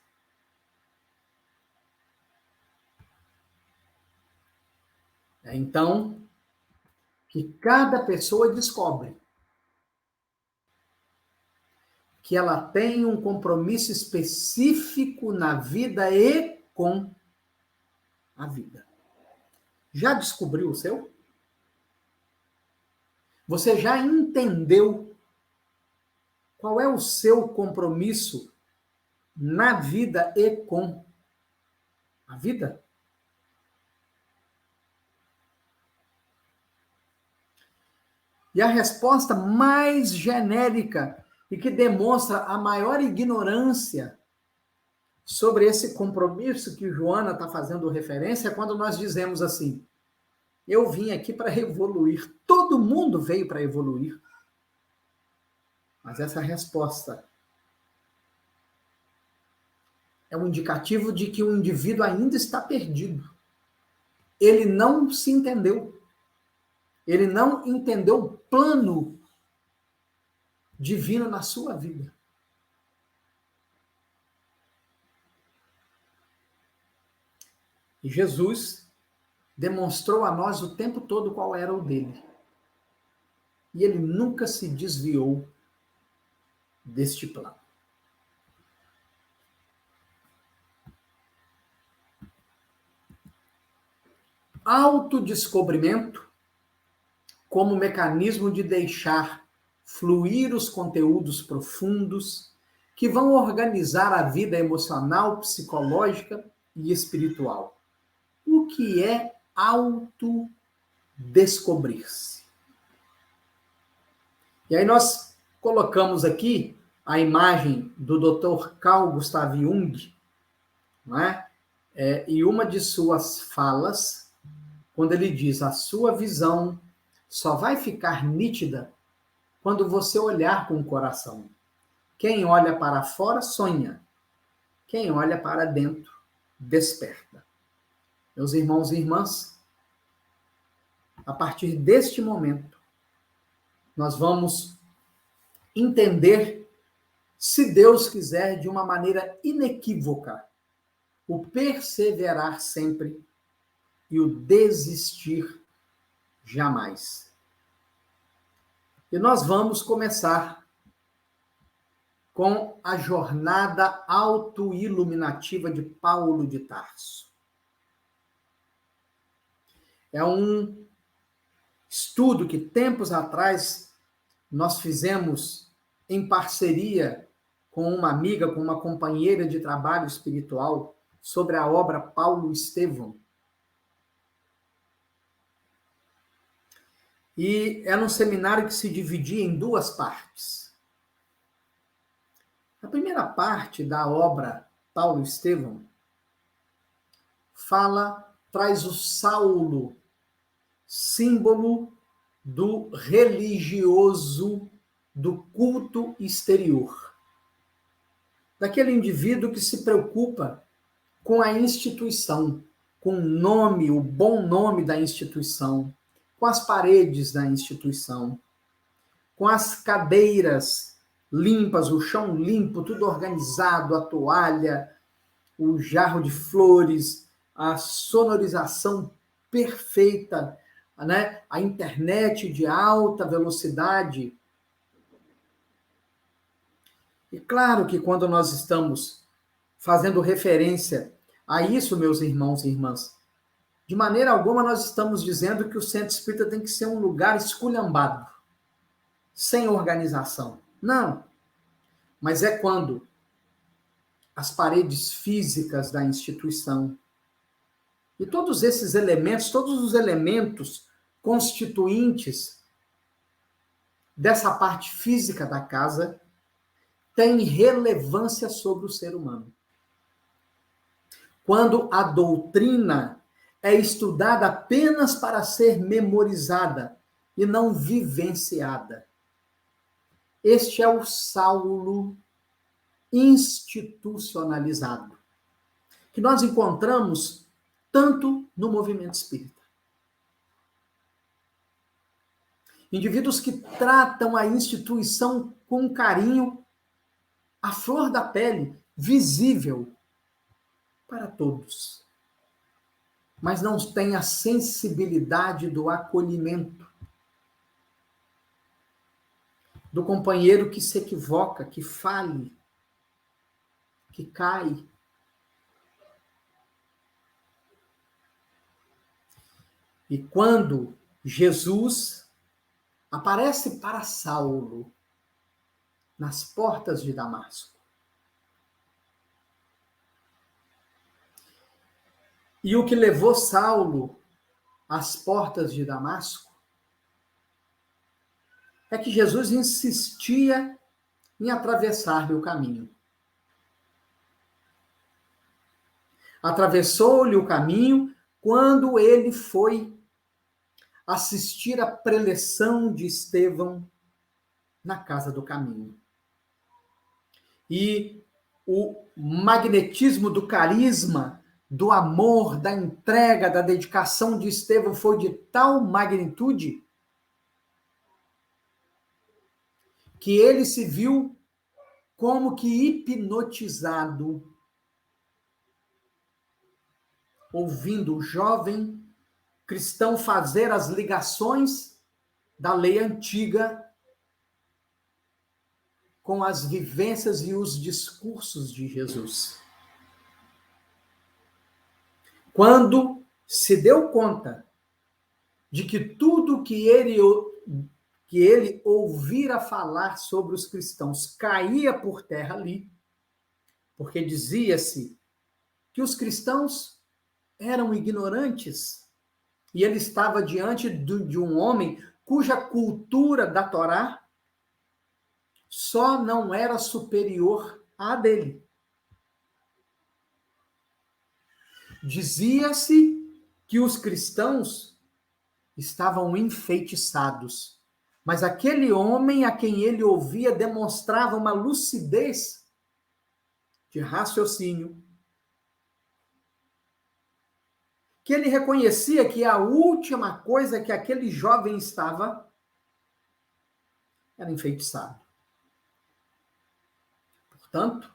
Então, que cada pessoa descobre que ela tem um compromisso específico na vida e com a vida. Já descobriu o seu? Você já entendeu qual é o seu compromisso na vida e com a vida? E a resposta mais genérica e que demonstra a maior ignorância sobre esse compromisso que Joana está fazendo referência é quando nós dizemos assim: eu vim aqui para evoluir. Todo mundo veio para evoluir. Mas essa resposta é um indicativo de que o indivíduo ainda está perdido. Ele não se entendeu. Ele não entendeu o plano divino na sua vida. E Jesus demonstrou a nós o tempo todo qual era o dele. E ele nunca se desviou deste plano. Autodescobrimento como mecanismo de deixar fluir os conteúdos profundos que vão organizar a vida emocional, psicológica e espiritual. O que é autodescobrir-se? E aí nós colocamos aqui a imagem do Dr. Carl Gustav Jung, não é? E uma de suas falas, quando ele diz: a sua visão só vai ficar nítida quando você olhar com o coração. Quem olha para fora sonha. Quem olha para dentro desperta. Meus irmãos e irmãs, a partir deste momento, nós vamos entender, se Deus quiser, de uma maneira inequívoca, o perseverar sempre e o desistir jamais. E nós vamos começar com a jornada autoiluminativa de Paulo de Tarso. É um estudo que tempos atrás nós fizemos em parceria com uma amiga, com uma companheira de trabalho espiritual, sobre a obra Paulo Estevão. E era um seminário que se dividia em duas partes. A primeira parte da obra Paulo Estevão traz o Saulo, símbolo do religioso, do culto exterior. Daquele indivíduo que se preocupa com a instituição, com o nome, o bom nome da instituição, com as paredes da instituição, com as cadeiras limpas, o chão limpo, tudo organizado, a toalha, o jarro de flores, a sonorização perfeita, né? A internet de alta velocidade. E claro que quando nós estamos fazendo referência a isso, meus irmãos e irmãs, de maneira alguma nós estamos dizendo que o centro espírita tem que ser um lugar esculhambado, sem organização. Não. Mas é quando as paredes físicas da instituição e todos esses elementos, todos os elementos constituintes dessa parte física da casa têm relevância sobre o ser humano. Quando a doutrina é estudada apenas para ser memorizada e não vivenciada. Este é o Saulo institucionalizado, que nós encontramos tanto no movimento espírita. Indivíduos que tratam a instituição com carinho, à flor da pele, visível para todos. mas não tem a sensibilidade do acolhimento, do companheiro que se equivoca, que fale, que cai. E quando Jesus aparece para Saulo nas portas de Damasco, e o que levou Saulo às portas de Damasco é que Jesus insistia em atravessar-lhe o caminho. Atravessou-lhe o caminho quando ele foi assistir à preleção de Estevão na Casa do Caminho. E o magnetismo do carisma, do amor, da entrega, da dedicação de Estevão foi de tal magnitude que ele se viu como que hipnotizado, ouvindo o jovem cristão fazer as ligações da lei antiga com as vivências e os discursos de Jesus. Quando se deu conta de que tudo que ele ouvira falar sobre os cristãos caía por terra ali, porque dizia-se que os cristãos eram ignorantes, e ele estava diante de um homem cuja cultura da Torá só não era superior à dele. Dizia-se que os cristãos estavam enfeitiçados, mas aquele homem a quem ele ouvia demonstrava uma lucidez de raciocínio, que ele reconhecia que a última coisa que aquele jovem estava era enfeitiçado. Portanto,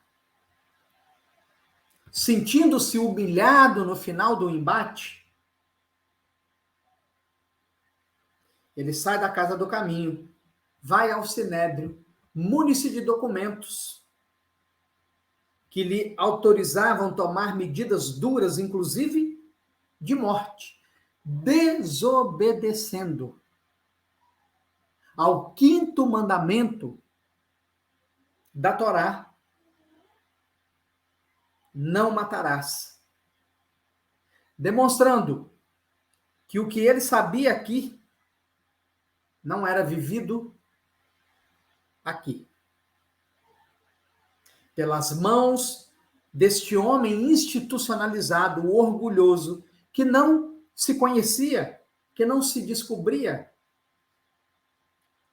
sentindo-se humilhado no final do embate, ele sai da Casa do Caminho, vai ao Sinédrio, munido de documentos que lhe autorizavam tomar medidas duras, inclusive de morte, desobedecendo ao 5º mandamento da Torá: não matarás. Demonstrando que o que ele sabia aqui não era vivido aqui. Pelas mãos deste homem institucionalizado, orgulhoso, que não se conhecia, que não se descobria,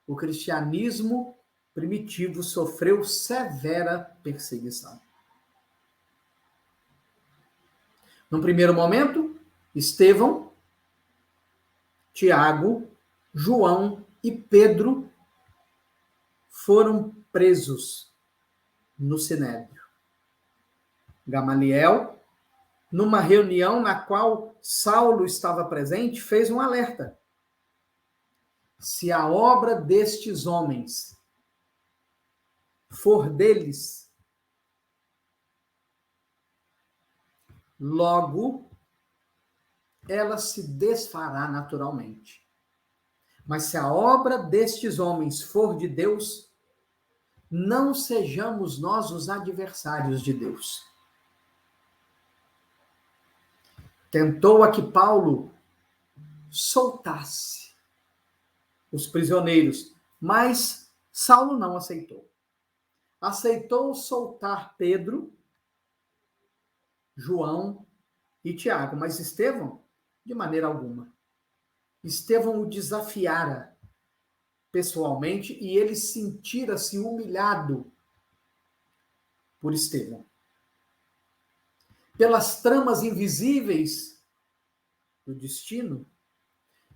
o cristianismo primitivo sofreu severa perseguição. No primeiro momento, Estevão, Tiago, João e Pedro foram presos no Sinédrio. Gamaliel, numa reunião na qual Saulo estava presente, fez um alerta. Se a obra destes homens for deles, logo ela se desfará naturalmente. Mas se a obra destes homens for de Deus, não sejamos nós os adversários de Deus. Tentou a que Paulo soltasse os prisioneiros, mas Saulo não aceitou. Aceitou soltar Pedro, João e Tiago, mas Estevão, de maneira alguma. Estevão o desafiara pessoalmente e ele sentira-se humilhado por Estevão. Pelas tramas invisíveis do destino,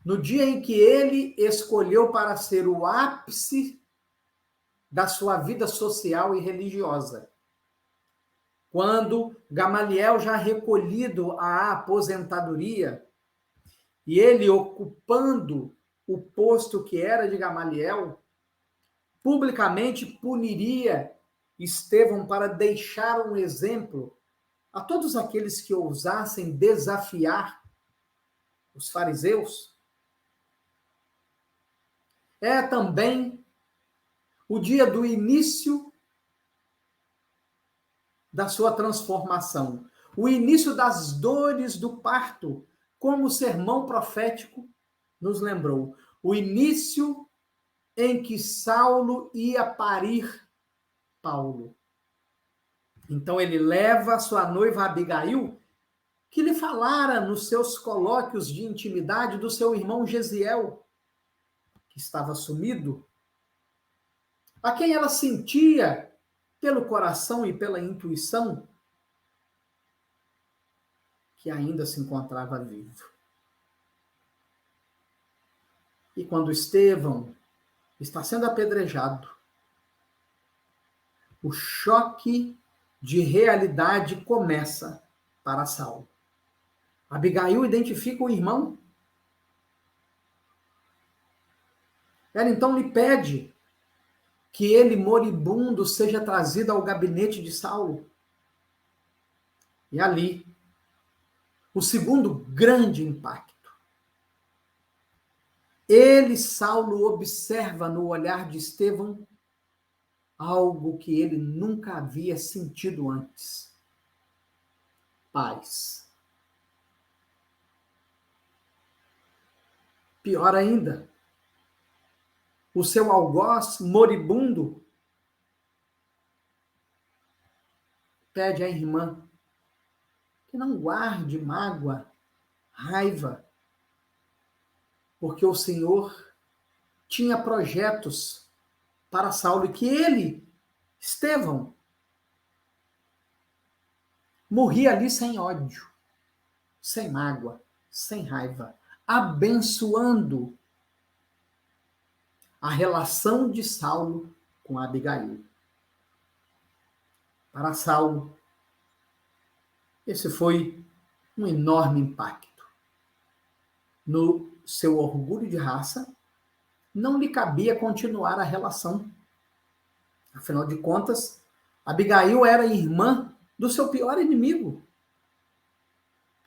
no dia em que ele escolheu para ser o ápice da sua vida social e religiosa, quando Gamaliel, já recolhido à aposentadoria, e ele ocupando o posto que era de Gamaliel, publicamente puniria Estevão para deixar um exemplo a todos aqueles que ousassem desafiar os fariseus. É também o dia do início da sua transformação, o início das dores do parto, como o sermão profético nos lembrou, o início em que Saulo ia parir Paulo. Então ele leva sua noiva Abigail, que lhe falara nos seus colóquios de intimidade do seu irmão Gesiel, que estava sumido, a quem ela sentia pelo coração e pela intuição que ainda se encontrava vivo. E quando Estevão está sendo apedrejado, o choque de realidade começa para Saulo. Abigail identifica o irmão. Ela então lhe pede que ele, moribundo, seja trazido ao gabinete de Saulo. E ali, o segundo grande impacto. Ele, Saulo, observa no olhar de Estevão algo que ele nunca havia sentido antes. Paz. Pior ainda, o seu algoz moribundo pede à irmã que não guarde mágoa, raiva, porque o Senhor tinha projetos para Saulo e que ele, Estevão, morria ali sem ódio, sem mágoa, sem raiva, abençoando a relação de Saulo com Abigail. Para Saulo, esse foi um enorme impacto. No seu orgulho de raça, não lhe cabia continuar a relação. Afinal de contas, Abigail era irmã do seu pior inimigo.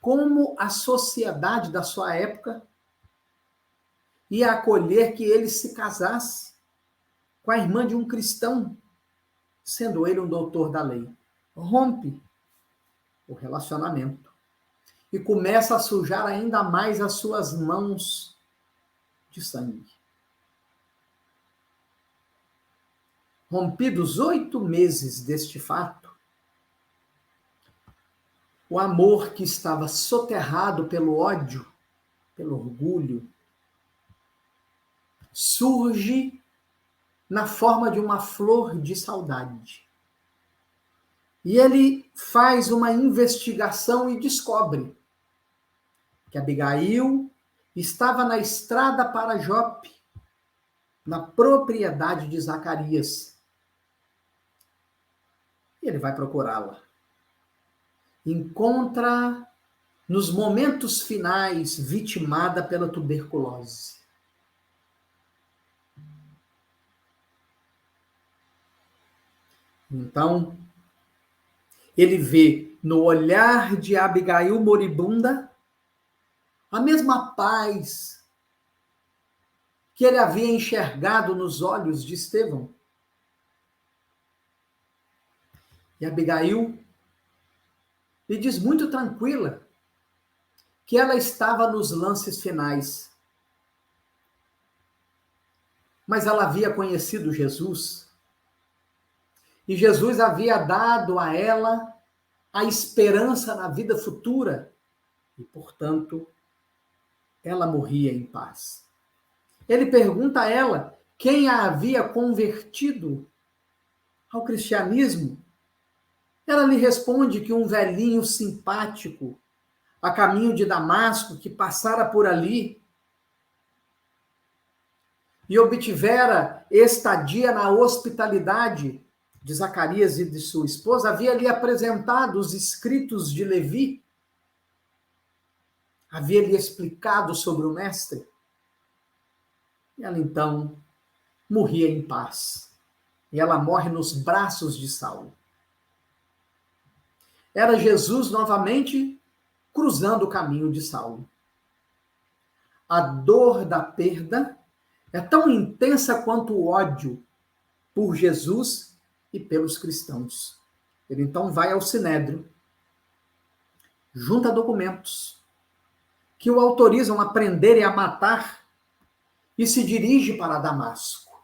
Como a sociedade da sua época ia acolher que ele se casasse com a irmã de um cristão, sendo ele um doutor da lei? Rompe o relacionamento e começa a sujar ainda mais as suas mãos de sangue. Rompidos 8 meses deste fato, o amor que estava soterrado pelo ódio, pelo orgulho, surge na forma de uma flor de saudade. E ele faz uma investigação e descobre que Abigail estava na estrada para Jope, na propriedade de Zacarias. E ele vai procurá-la. Encontra nos momentos finais vitimada pela tuberculose. Então, ele vê no olhar de Abigail moribunda a mesma paz que ele havia enxergado nos olhos de Estevão. E Abigail lhe diz muito tranquila que ela estava nos lances finais. Mas ela havia conhecido Jesus. E Jesus havia dado a ela a esperança na vida futura. E, portanto, ela morria em paz. Ele pergunta a ela quem a havia convertido ao cristianismo. Ela lhe responde que um velhinho simpático, a caminho de Damasco, que passara por ali e obtivera estadia na hospitalidade de Zacarias e de sua esposa, havia lhe apresentado os escritos de Levi, havia lhe explicado sobre o mestre, e ela então morria em paz. E ela morre nos braços de Saulo. Era Jesus novamente cruzando o caminho de Saulo. A dor da perda é tão intensa quanto o ódio por Jesus e pelos cristãos. Ele então vai ao Sinédrio, junta documentos que o autorizam a prender e a matar e se dirige para Damasco.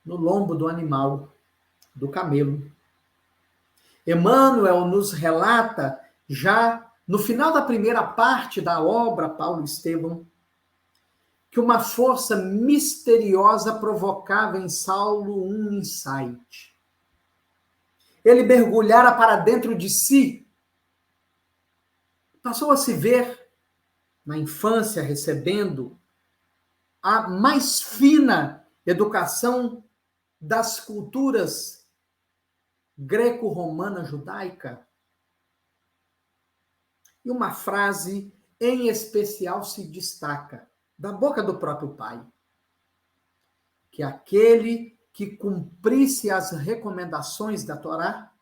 No lombo do animal, do camelo. Emmanuel nos relata, já no final da primeira parte da obra Paulo Estevão, que uma força misteriosa provocava em Saulo um insight. Ele mergulhara para dentro de si, passou a se ver na infância recebendo a mais fina educação das culturas greco-romana judaica. E uma frase em especial se destaca, da boca do próprio pai, que aquele que cumprisse as recomendações da Torá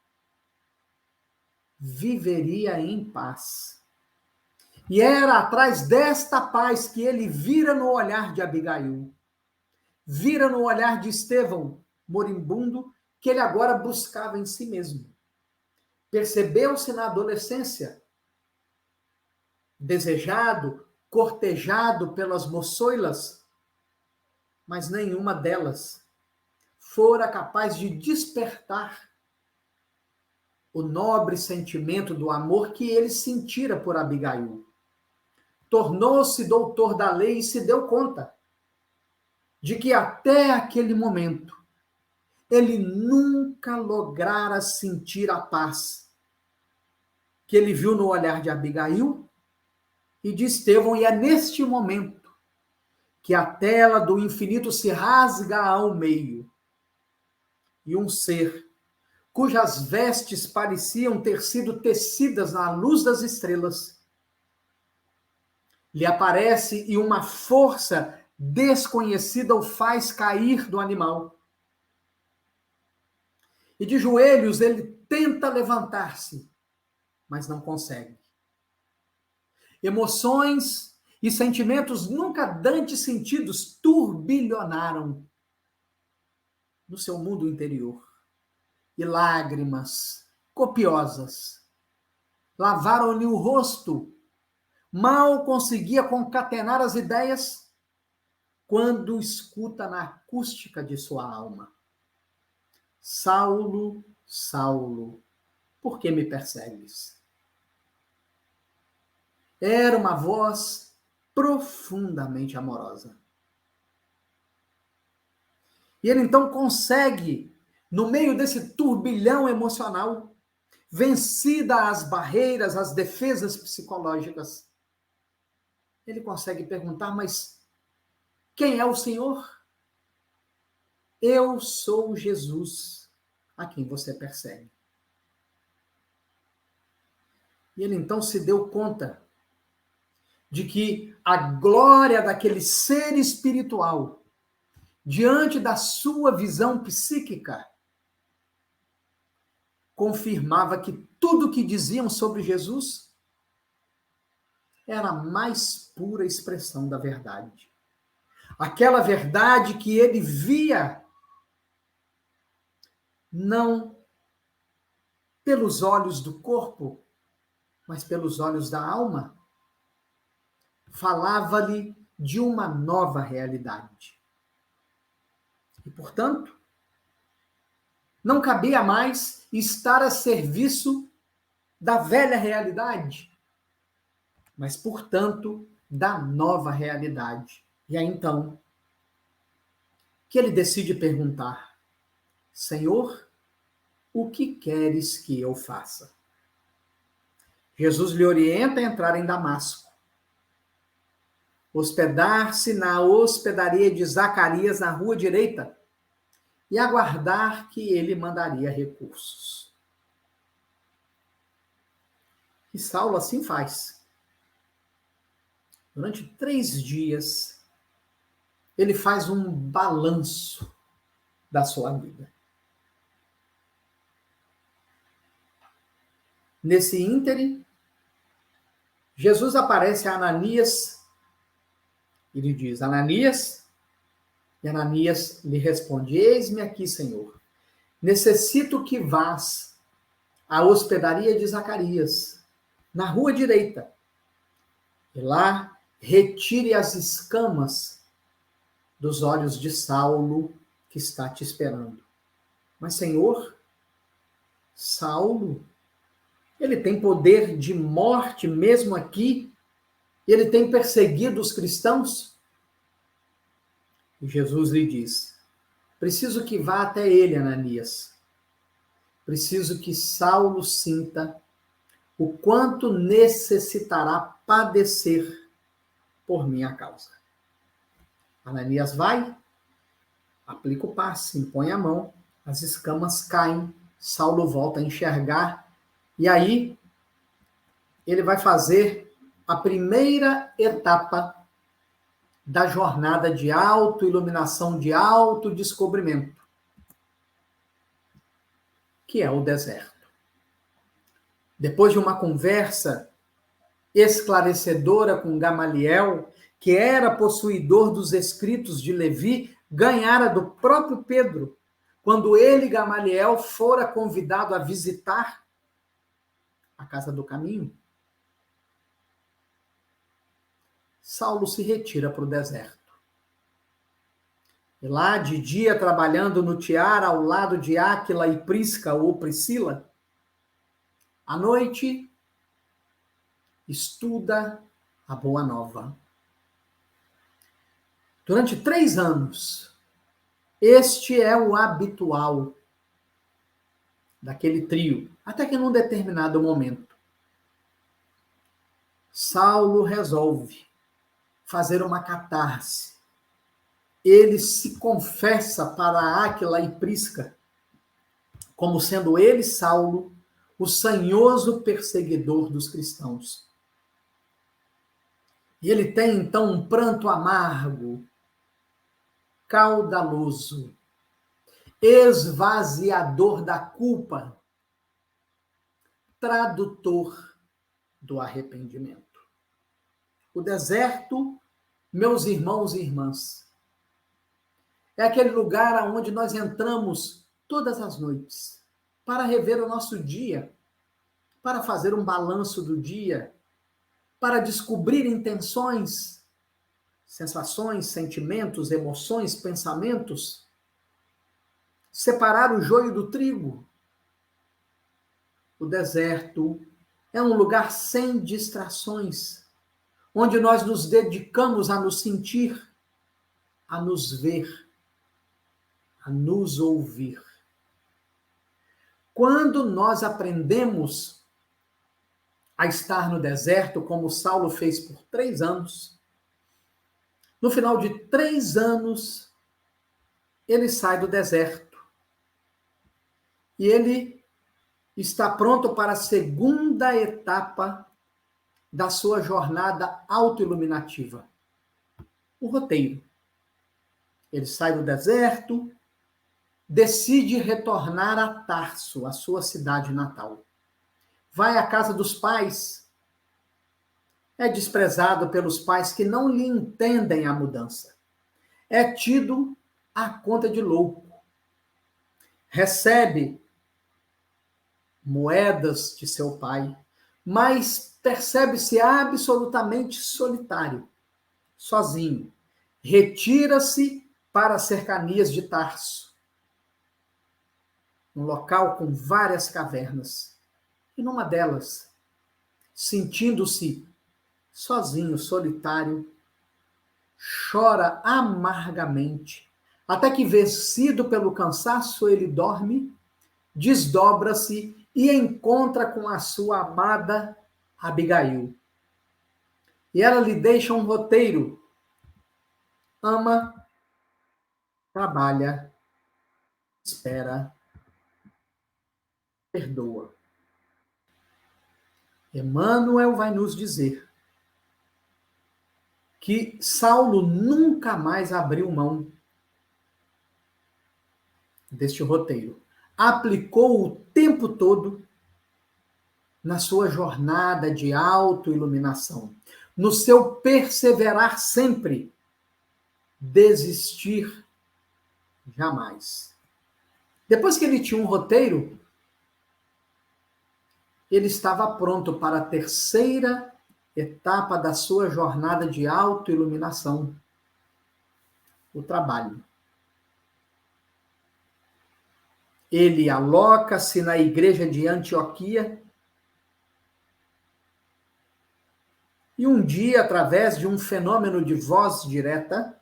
viveria em paz. E era atrás desta paz que ele vira no olhar de Abigail, vira no olhar de Estevão, moribundo, que ele agora buscava em si mesmo. Percebeu-se na adolescência, desejado, cortejado pelas moçoilas, mas nenhuma delas fora capaz de despertar o nobre sentimento do amor que ele sentira por Abigail. Tornou-se doutor da lei e se deu conta de que até aquele momento ele nunca lograra sentir a paz que ele viu no olhar de Abigail e de Estevão, e é neste momento que a tela do infinito se rasga ao meio e um ser cujas vestes pareciam ter sido tecidas na luz das estrelas lhe aparece e uma força desconhecida o faz cair do animal. E de joelhos ele tenta levantar-se, mas não consegue. Emoções e sentimentos nunca dantes sentidos turbilhonaram no seu mundo interior. E lágrimas copiosas lavaram-lhe o rosto. Mal conseguia concatenar as ideias quando escuta na acústica de sua alma: Saulo, Saulo, por que me persegues? Era uma voz profundamente amorosa. E ele então consegue, no meio desse turbilhão emocional, vencida as barreiras, as defesas psicológicas, ele consegue perguntar: mas quem é o Senhor? Eu sou Jesus, a quem você persegue. E ele então se deu conta de que a glória daquele ser espiritual, diante da sua visão psíquica, confirmava que tudo que diziam sobre Jesus era a mais pura expressão da verdade. Aquela verdade que ele via não pelos olhos do corpo, mas pelos olhos da alma, falava-lhe de uma nova realidade. E, portanto, não cabia mais estar a serviço da velha realidade, mas, portanto, da nova realidade. E aí, então, que ele decide perguntar: Senhor, o que queres que eu faça? Jesus lhe orienta a entrar em Damasco, hospedar-se na hospedaria de Zacarias na rua direita, e aguardar que ele mandaria recursos. E Saulo assim faz. Durante 3 dias, ele faz um balanço da sua vida. Nesse ínterim, Jesus aparece a Ananias e lhe diz: Ananias, e Ananias lhe responde: Eis-me aqui, Senhor. Necessito que vás à hospedaria de Zacarias, na rua direita, e lá retire as escamas dos olhos de Saulo, que está te esperando. Mas, Senhor, Saulo, ele tem poder de morte mesmo aqui? Ele tem perseguido os cristãos? E Jesus lhe diz: preciso que vá até ele, Ananias. Preciso que Saulo sinta o quanto necessitará padecer por minha causa. Ananias vai, aplica o passe, impõe a mão, as escamas caem, Saulo volta a enxergar, e aí ele vai fazer a primeira etapa da jornada de autoiluminação, de autodescobrimento, que é o deserto. Depois de uma conversa esclarecedora com Gamaliel, que era possuidor dos escritos de Levi, ganhara do próprio Pedro, quando ele, Gamaliel, fora convidado a visitar a casa do caminho, Saulo se retira para o deserto. E lá, de dia, trabalhando no tear, ao lado de Áquila e Prisca ou Priscila, à noite, estuda a Boa Nova. Durante 3 anos, este é o habitual daquele trio, até que num determinado momento, Saulo resolve fazer uma catarse. Ele se confessa para Áquila e Prisca, como sendo ele, Saulo, o sanhoso perseguidor dos cristãos. E ele tem, então, um pranto amargo, caudaloso, esvaziador da culpa, tradutor do arrependimento. O deserto, meus irmãos e irmãs, é aquele lugar onde nós entramos todas as noites para rever o nosso dia, para fazer um balanço do dia, para descobrir intenções, sensações, sentimentos, emoções, pensamentos, separar o joio do trigo. O deserto é um lugar sem distrações, onde nós nos dedicamos a nos sentir, a nos ver, a nos ouvir. Quando nós aprendemos a estar no deserto, como Saulo fez por 3 anos, no final de 3 anos, ele sai do deserto. E ele está pronto para a segunda etapa da sua jornada autoiluminativa. O roteiro. Ele sai do deserto, decide retornar a Tarso, a sua cidade natal. Vai à casa dos pais. É desprezado pelos pais que não lhe entendem a mudança. É tido à conta de louco. Recebe moedas de seu pai, mas percebe-se absolutamente solitário, sozinho. Retira-se para as cercanias de Tarso, um local com várias cavernas. E numa delas, sentindo-se sozinho, solitário, chora amargamente, até que, vencido pelo cansaço, ele dorme, desdobra-se e encontra com a sua amada Abigail. E ela lhe deixa um roteiro: ama, trabalha espera, perdoa. Emmanuel vai nos dizer que Saulo nunca mais abriu mão deste roteiro. Aplicou o tempo todo na sua jornada de autoiluminação, no seu perseverar sempre, desistir jamais. Depois que ele tinha um roteiro, ele estava pronto para a terceira etapa da sua jornada de autoiluminação, o trabalho. Ele aloca-se na igreja de Antioquia e um dia, através de um fenômeno de voz direta,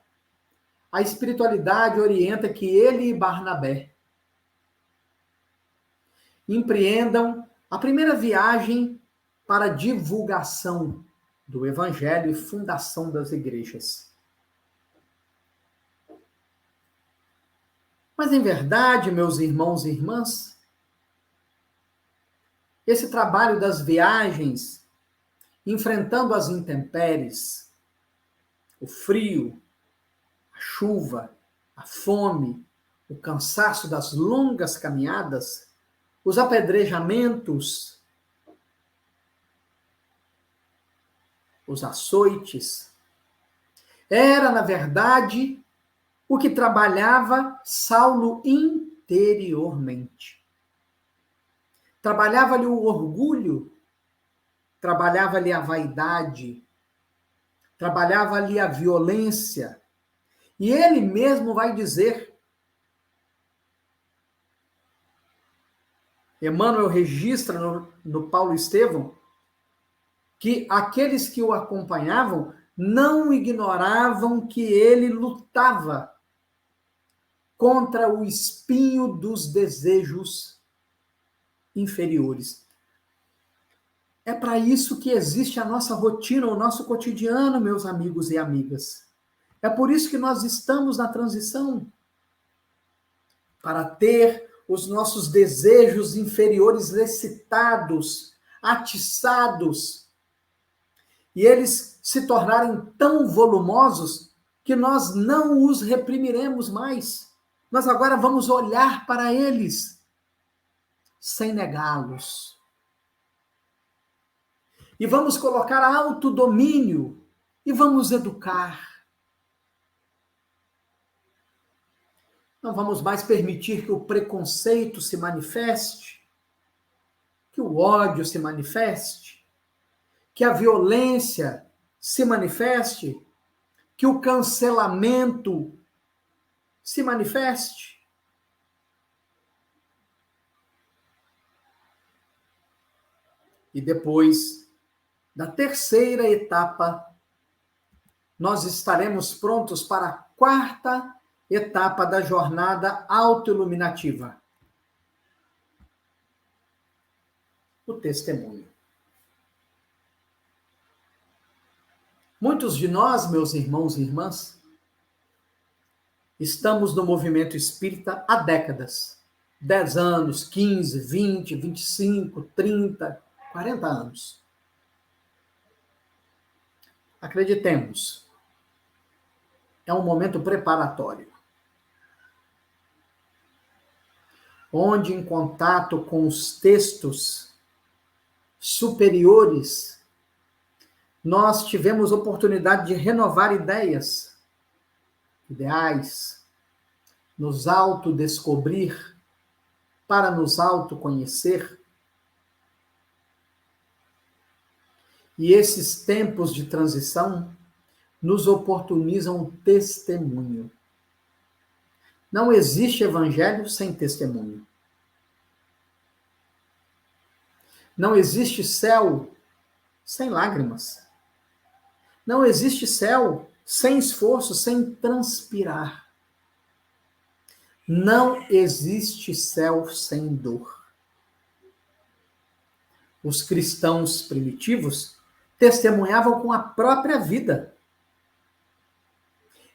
a espiritualidade orienta que ele e Barnabé empreendam a primeira viagem para a divulgação do Evangelho e fundação das igrejas. Mas, em verdade, meus irmãos e irmãs, esse trabalho das viagens, enfrentando as intempéries, o frio, a chuva, a fome, o cansaço das longas caminhadas, os apedrejamentos, os açoites, era, na verdade, o que trabalhava Saulo interiormente. Trabalhava-lhe o orgulho, trabalhava-lhe a vaidade, trabalhava-lhe a violência. E ele mesmo vai dizer, Emmanuel registra no Paulo Estevão, que aqueles que o acompanhavam não ignoravam que ele lutava contra o espinho dos desejos inferiores. É para isso que existe a nossa rotina, o nosso cotidiano, meus amigos e amigas. É por isso que nós estamos na transição, para ter os nossos desejos inferiores excitados, atiçados, e eles se tornarem tão volumosos que nós não os reprimiremos mais. Nós agora vamos olhar para eles sem negá-los. E vamos colocar autodomínio e vamos educar. Não vamos mais permitir que o preconceito se manifeste, que o ódio se manifeste, que a violência se manifeste, que o cancelamento se manifeste. E depois da terceira etapa, nós estaremos prontos para a quarta etapa da jornada autoiluminativa. O testemunho. Muitos de nós, meus irmãos e irmãs, estamos no movimento espírita há décadas. 10 anos, 15, 20, 25, 30, 40 anos. Acreditemos, é um momento preparatório, onde, em contato com os textos superiores, nós tivemos oportunidade de renovar ideias, ideais, nos autodescobrir, para nos autoconhecer. E esses tempos de transição nos oportunizam o testemunho. Não existe evangelho sem testemunho. Não existe céu sem lágrimas. Não existe céu sem esforço, sem transpirar. Não existe céu sem dor. Os cristãos primitivos testemunhavam com a própria vida.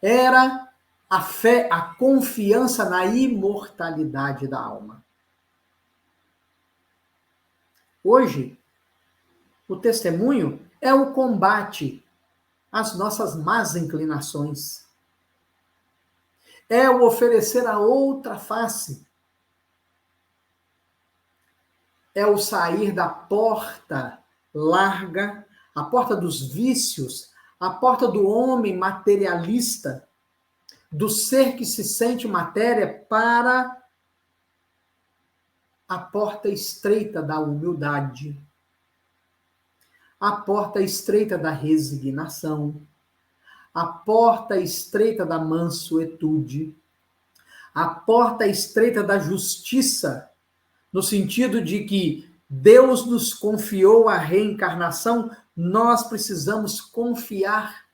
Era a fé, a confiança na imortalidade da alma. Hoje, o testemunho é o combate às nossas más inclinações. É o oferecer a outra face. É o sair da porta larga, a porta dos vícios, a porta do homem materialista, do ser que se sente matéria, para a porta estreita da humildade, a porta estreita da resignação, a porta estreita da mansuetude, a porta estreita da justiça, no sentido de que Deus nos confiou a reencarnação, nós precisamos confiar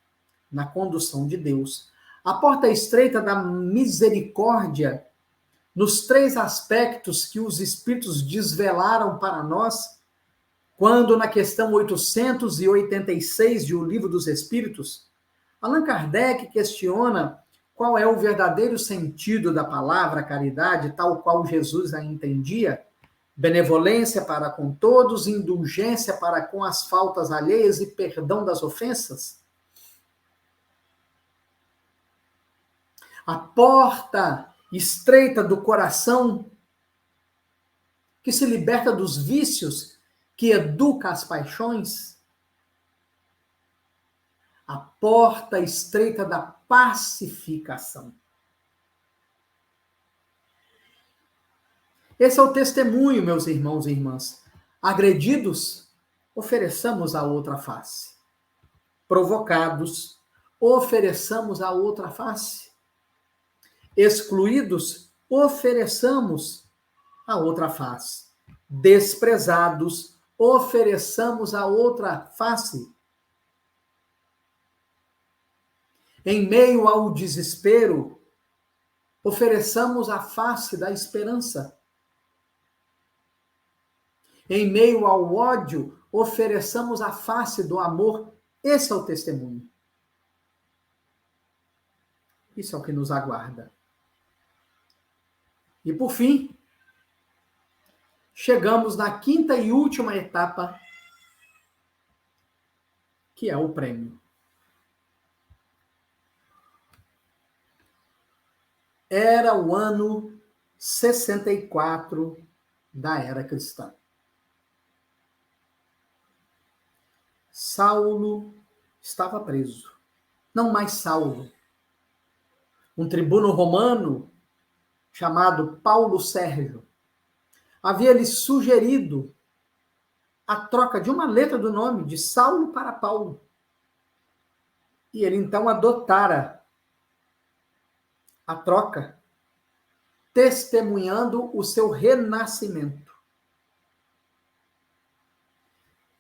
na condução de Deus. A porta estreita da misericórdia, nos 3 aspectos que os Espíritos desvelaram para nós, quando na questão 886 de O Livro dos Espíritos, Allan Kardec questiona qual é o verdadeiro sentido da palavra caridade, tal qual Jesus a entendia: benevolência para com todos, indulgência para com as faltas alheias e perdão das ofensas. A porta estreita do coração, que se liberta dos vícios, que educa as paixões. A porta estreita da pacificação. Esse é o testemunho, meus irmãos e irmãs. Agredidos, ofereçamos a outra face. Provocados, ofereçamos a outra face. Excluídos, ofereçamos a outra face. Desprezados, ofereçamos a outra face. Em meio ao desespero, ofereçamos a face da esperança. Em meio ao ódio, ofereçamos a face do amor. Esse é o testemunho. Isso é o que nos aguarda. E por fim, chegamos na 5ª e última etapa, que é o prêmio. Era o ano 64 da era cristã. Saulo estava preso. Não mais Saulo. Um tribuno romano chamado Paulo Sérgio havia lhe sugerido a troca de uma letra do nome de Saulo para Paulo. E ele então adotara a troca, testemunhando o seu renascimento.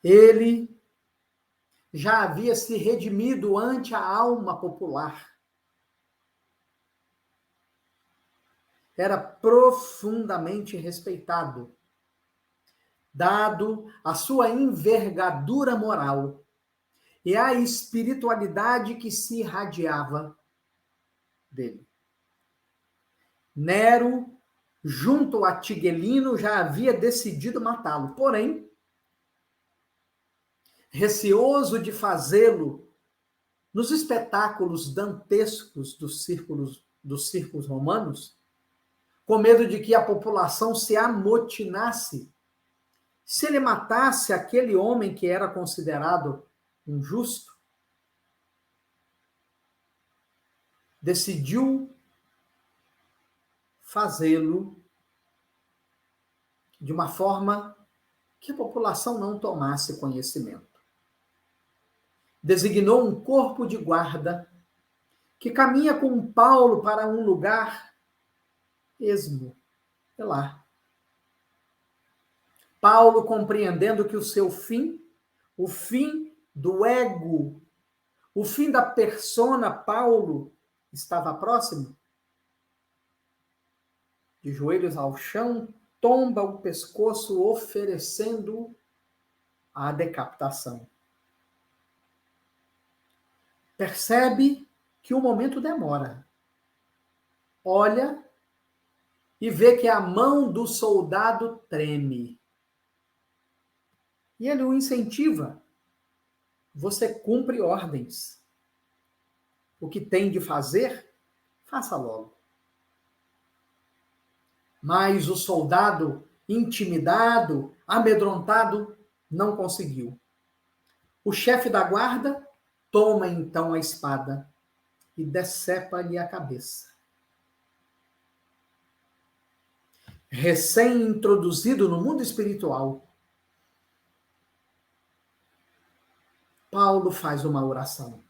Ele já havia se redimido ante a alma popular. Era profundamente respeitado, dado a sua envergadura moral e a espiritualidade que se irradiava dele. Nero, junto a Tigelino, já havia decidido matá-lo, porém, receoso de fazê-lo nos espetáculos dantescos dos círculos romanos, com medo de que a população se amotinasse se ele matasse aquele homem que era considerado injusto, decidiu fazê-lo de uma forma que a população não tomasse conhecimento. Designou um corpo de guarda que caminha com Paulo para um lugar esmo, lá. Paulo, compreendendo que o seu fim, o fim do ego, o fim da persona Paulo estava próximo, de joelhos ao chão, tomba o pescoço, oferecendo a decapitação. Percebe que o momento demora. olha e vê que a mão do soldado treme. E ele o incentiva. Você cumpre ordens. O que tem de fazer, faça logo. Mas o soldado, intimidado, amedrontado, não conseguiu. O chefe da guarda toma então a espada e decepa-lhe a cabeça. Recém-introduzido no mundo espiritual, Paulo faz uma oração,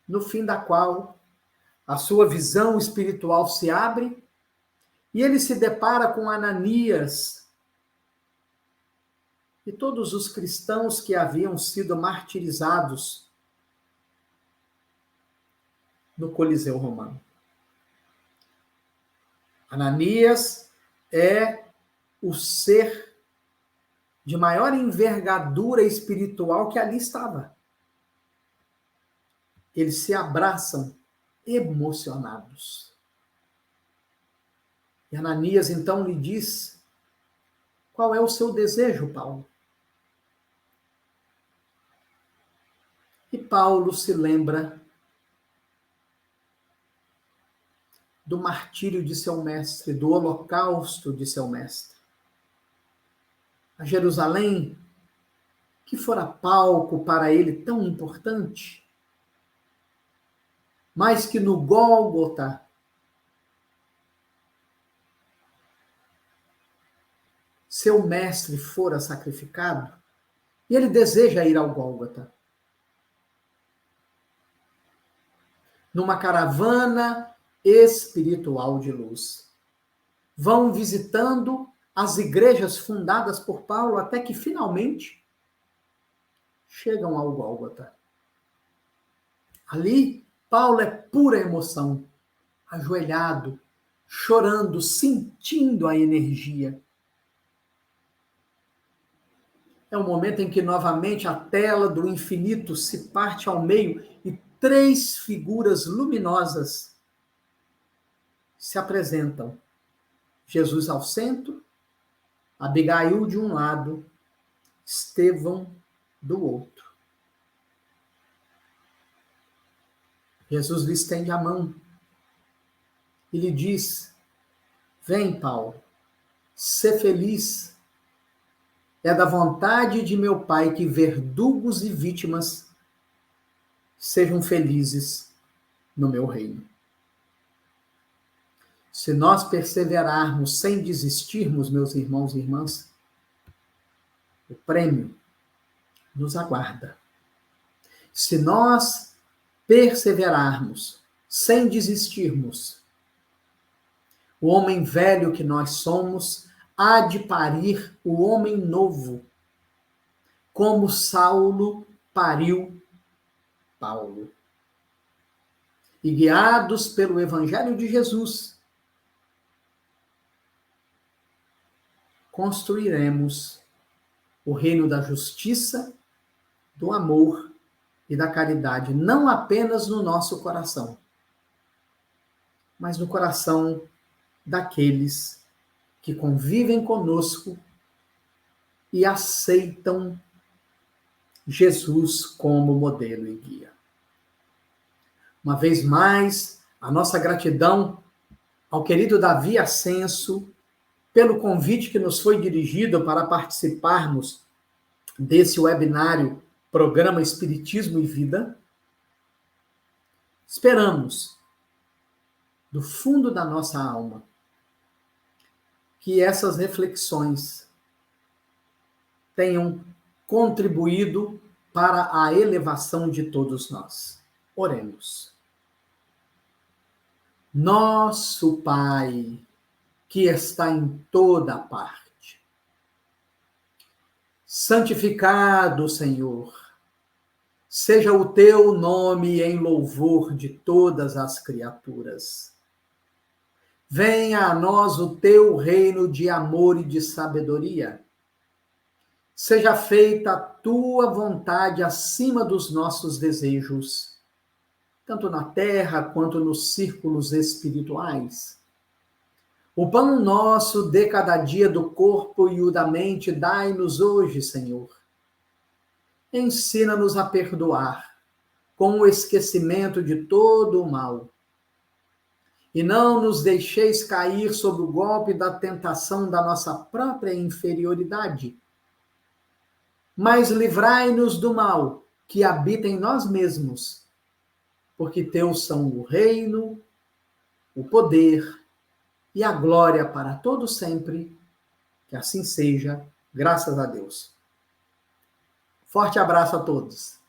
no fim da qual a sua visão espiritual se abre e ele se depara com Ananias e todos os cristãos que haviam sido martirizados no Coliseu Romano. Ananias é o ser de maior envergadura espiritual que ali estava. Eles se abraçam emocionados. E Ananias então lhe diz: qual é o seu desejo, Paulo? E Paulo se lembra do martírio de seu mestre, do holocausto de seu mestre. A Jerusalém, que fora palco para ele tão importante, mas que no Gólgota seu mestre fora sacrificado, e ele deseja ir ao Gólgota. Numa caravana espiritual de luz. Vão visitando as igrejas fundadas por Paulo até que finalmente chegam ao Gólgota. Ali, Paulo é pura emoção, ajoelhado, chorando, sentindo a energia. É o momento em que novamente a tela do infinito se parte ao meio e 3 figuras luminosas se apresentam. Jesus ao centro, Abigail de um lado, Estevão do outro. Jesus lhe estende a mão e lhe diz: vem, Paulo, sê feliz. É da vontade de meu Pai que verdugos e vítimas sejam felizes no meu reino. Se nós perseverarmos sem desistirmos, meus irmãos e irmãs, o prêmio nos aguarda. Se nós perseverarmos sem desistirmos, o homem velho que nós somos há de parir o homem novo, como Saulo pariu Paulo. E guiados pelo Evangelho de Jesus, construiremos o reino da justiça, do amor e da caridade, não apenas no nosso coração, mas no coração daqueles que convivem conosco e aceitam Jesus como modelo e guia. Uma vez mais, a nossa gratidão ao querido Davi Ascenso pelo convite que nos foi dirigido para participarmos desse webinário Programa Espiritismo e Vida. Esperamos, do fundo da nossa alma, que essas reflexões tenham contribuído para a elevação de todos nós. Oremos. Nosso Pai, que está em toda parte, santificado, Senhor, seja o teu nome em louvor de todas as criaturas. Venha a nós o teu reino de amor e de sabedoria. Seja feita a tua vontade acima dos nossos desejos, tanto na terra quanto nos círculos espirituais. O pão nosso de cada dia do corpo e o da mente dai-nos hoje, Senhor. Ensina-nos a perdoar, com o esquecimento de todo o mal. E não nos deixeis cair sob o golpe da tentação da nossa própria inferioridade. Mas livrai-nos do mal que habita em nós mesmos, porque teus são o reino, o poder e a glória para todo sempre. Que assim seja, graças a Deus. Forte abraço a todos.